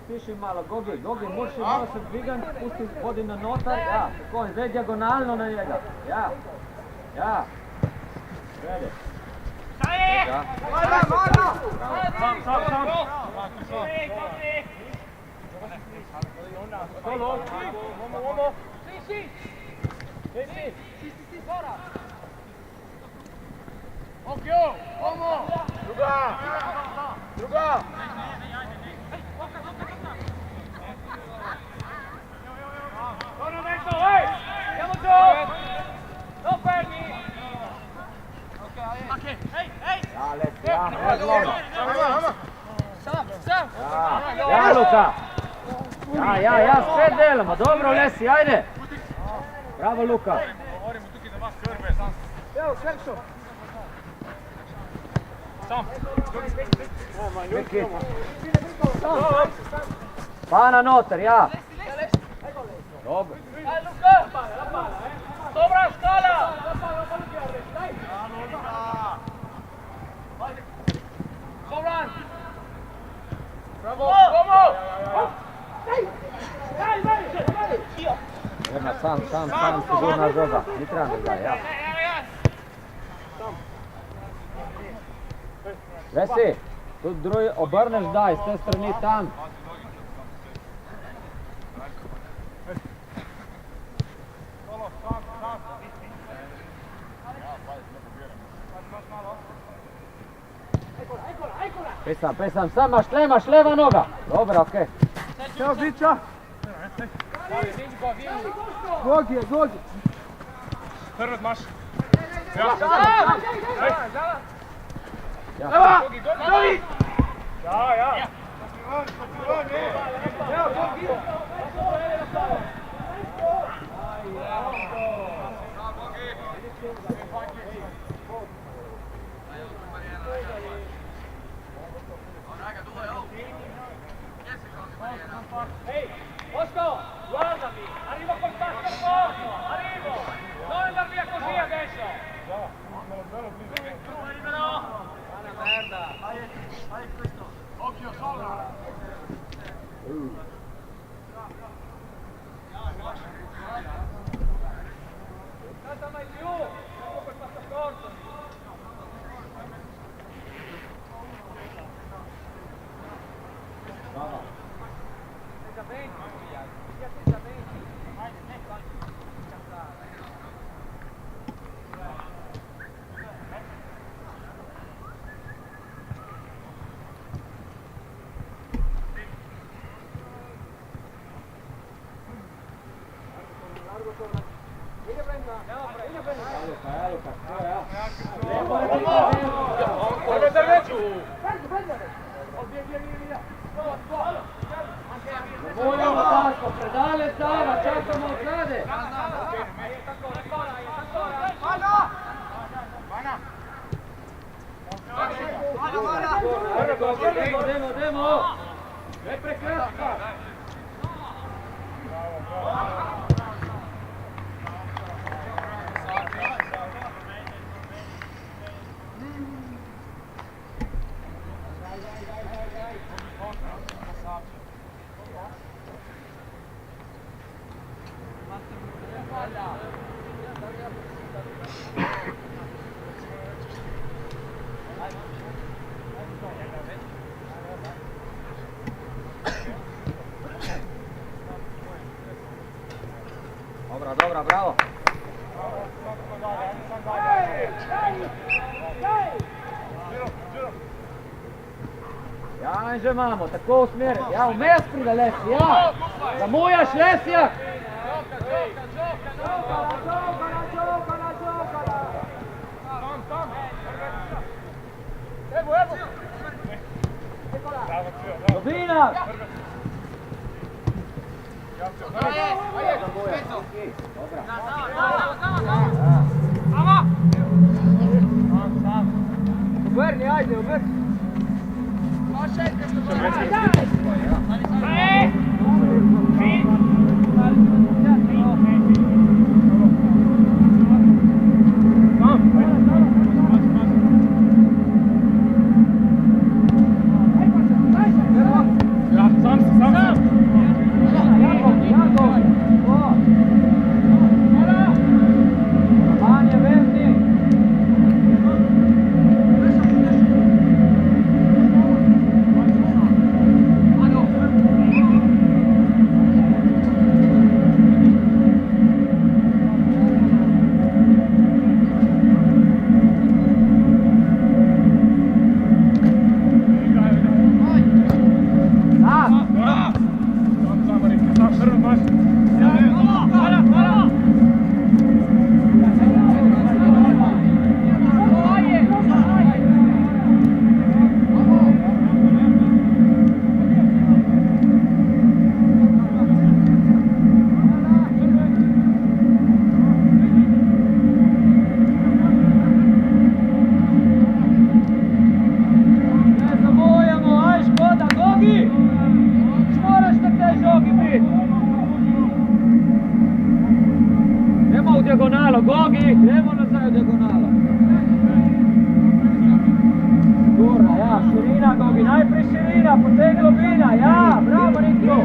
Pustiš malo, Gogi, moraš malo se dvigati, pusti vodi na notar, ja, tako, in zdaj diagonalno na njega, ja, vede. Ja. Sam. Solo. Uomo. Sì. Occhio! Uomo! Druga! Sono dentro, andiamo giù! Non fermi! Ok, ehi! Ja, Luka! Ja, spet delamo, dobro, Lesi, ajde! Bravo, Luka! Govorimo tukaj, da vas krve, sam. Evo, Krkso. Sam. Pa na noter, ja! Dobro. Dai, Luca! La palla, Sopra scala! La palla ti arrechi, dai! Sopra! Bravo! Uomo! Dai! Jedna, sam, sigurna žoga, ni treba da zdaj, ja. Lesi, tudi drugi obrneš daj, s te strani tam. Pesam, sam imaš leva noga. Dobro, okej. Evo Vića. Gogi. Prvi maš. Ja. Gogi! Ja. Ehi, Bosco, guardami! Arrivo col passaporto! Arrivo! Non andar via così adesso! Occhio sopra! Salta mai più! Arrivo col passaporto! Voljamo tako, predale Sava, čakamo od zade. Demo. Ne prekratka. Dobra, bravo. Ja, že imamo, tako usmeri. Ja, vmes pride Lesi, ja. Zamujaš, Lesjak. Dobina! Obrni, ajde, obrni! Diagonalo, Gogi, idemo nazaj u diagonalo. Gura, ja, širina Gogi, najprije širina, potegni globina, ja, bravo Nitro.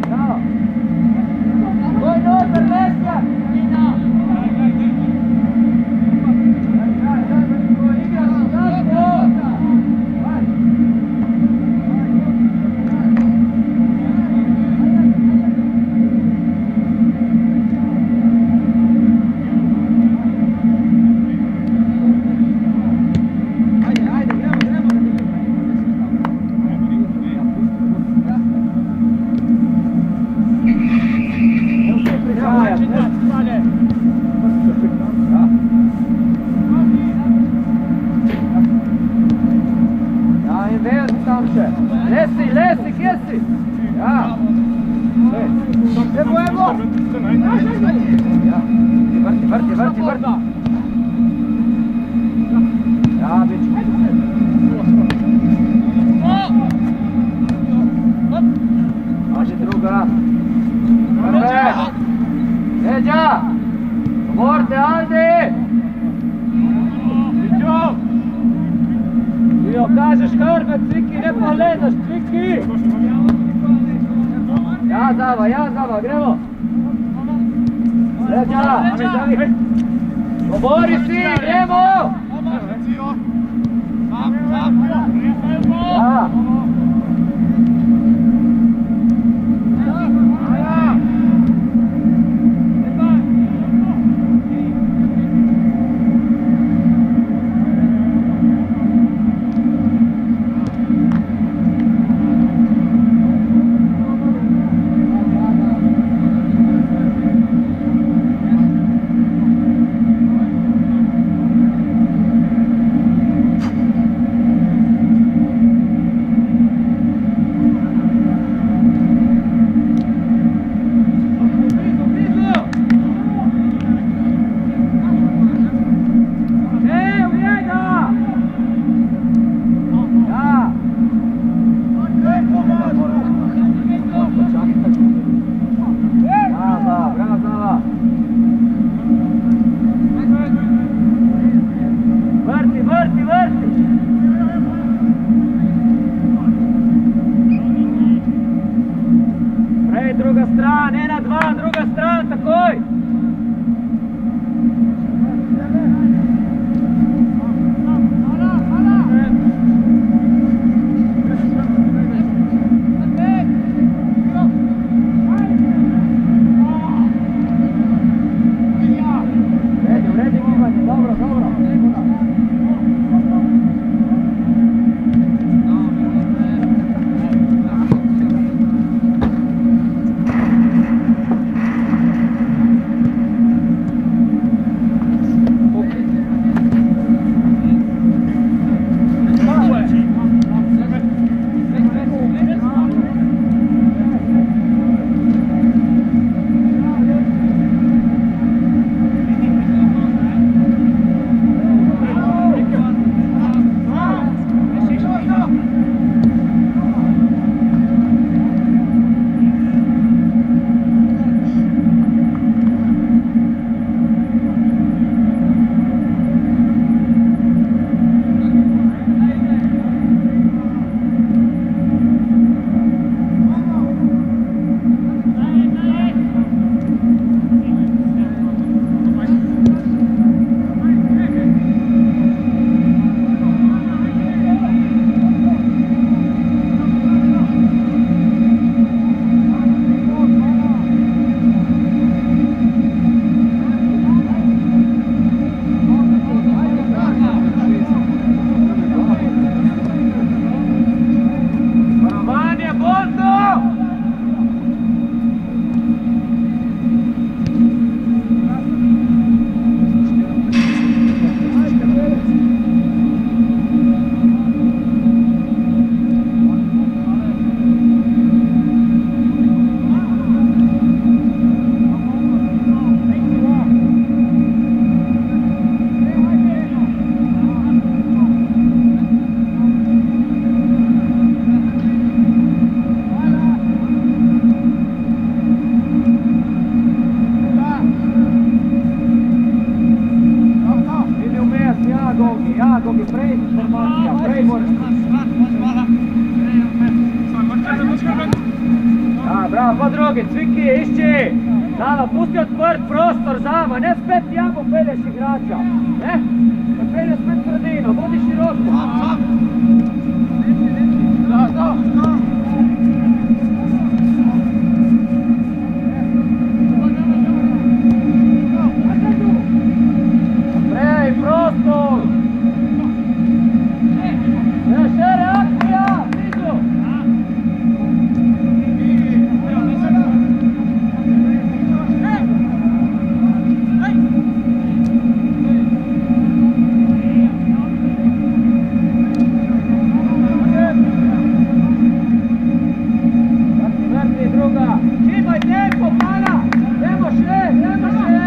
Bravo. Goj Norbert, Lesja. Lesi, kje si? Ja. Evo, evo! Ja. Vrti. Ja, bić. Može druga. Prve. Leđa! Govorite, Aldi! Jo, kažeš hrbet, Cviki, ne pogledaš, Cviki! Ja zava, gremo! Leđa! Govori si, gremo! Ja! Zava, pusti otvrt prostor, Zava, ne spet jamo pelješ igrača. Ne? Kad pelješ spet sredino, budi široko. Prej, prostor! Še reakcija, blizu! Vrti druga! Čimaj tempo, pana! Nemo še, nemo še!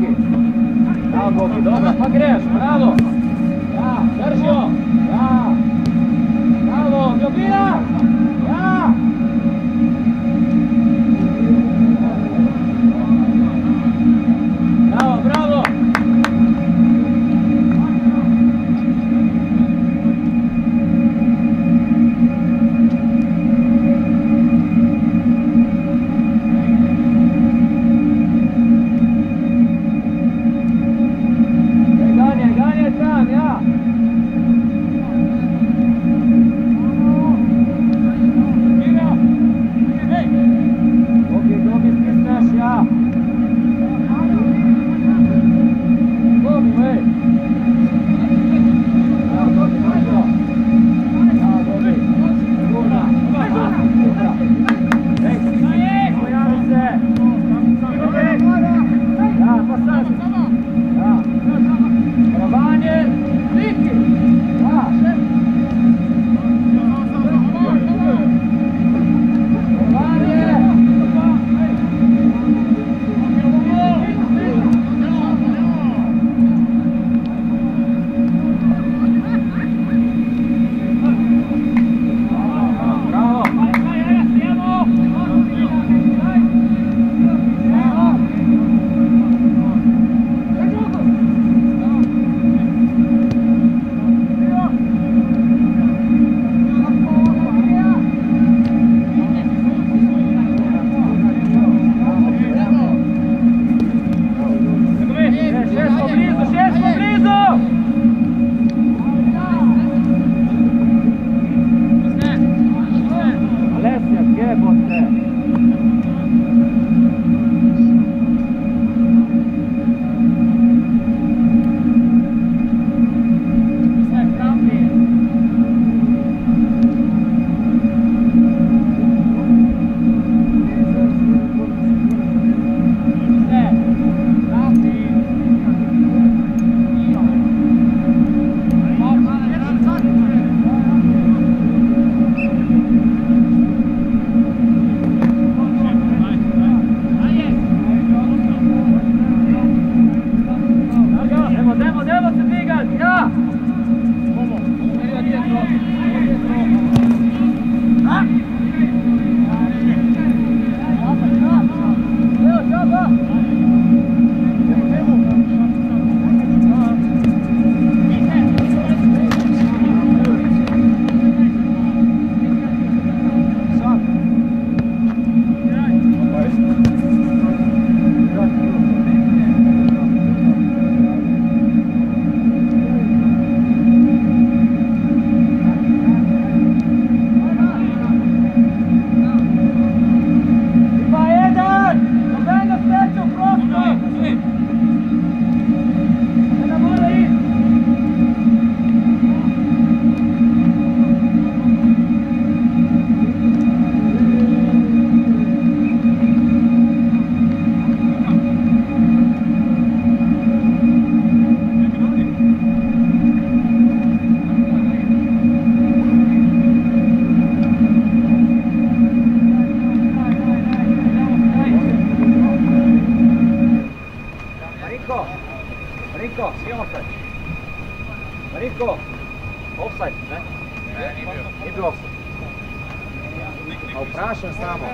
Gogi. Bravo, Gogi, dobro, pa greš, bravo. Ja, Držio. Ja. Bravo, Ljubina. Ja. Bravo, bravo. Ganjaj tam, ja. Gogi, stisneš, ja. Gogi, ej. Ja, Gogi, dobro. Ja, Gogi. Sigurno. Ej, pojavi se. Ja, pa sad. Ja. Rovanje, Viki. Ja. Marinko, svi offside. Marinko, offside, ne? Ne, nije bio. Nije bio offside. A uprašam samo.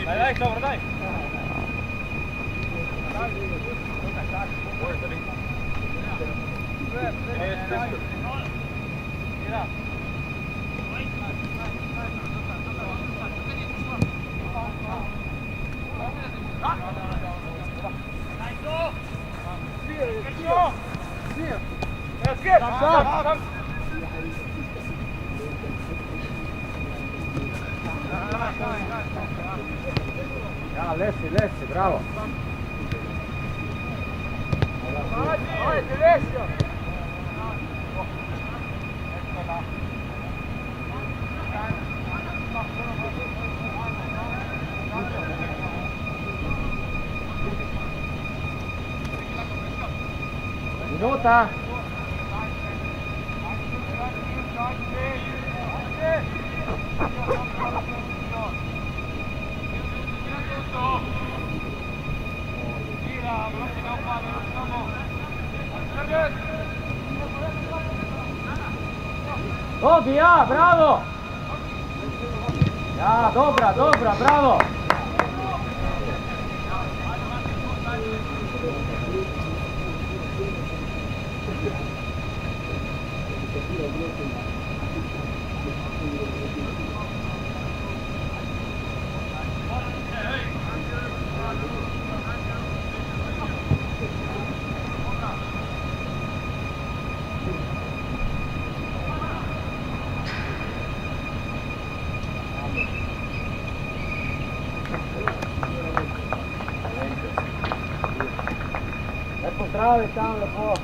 Daj, dobro, daj. Ja, Lesi, bravo. Ajde, Lesio! Minuta. Odi ja, bravo! Ja, dobra, dobra, bravo! Lepo zdravi tam, lepo.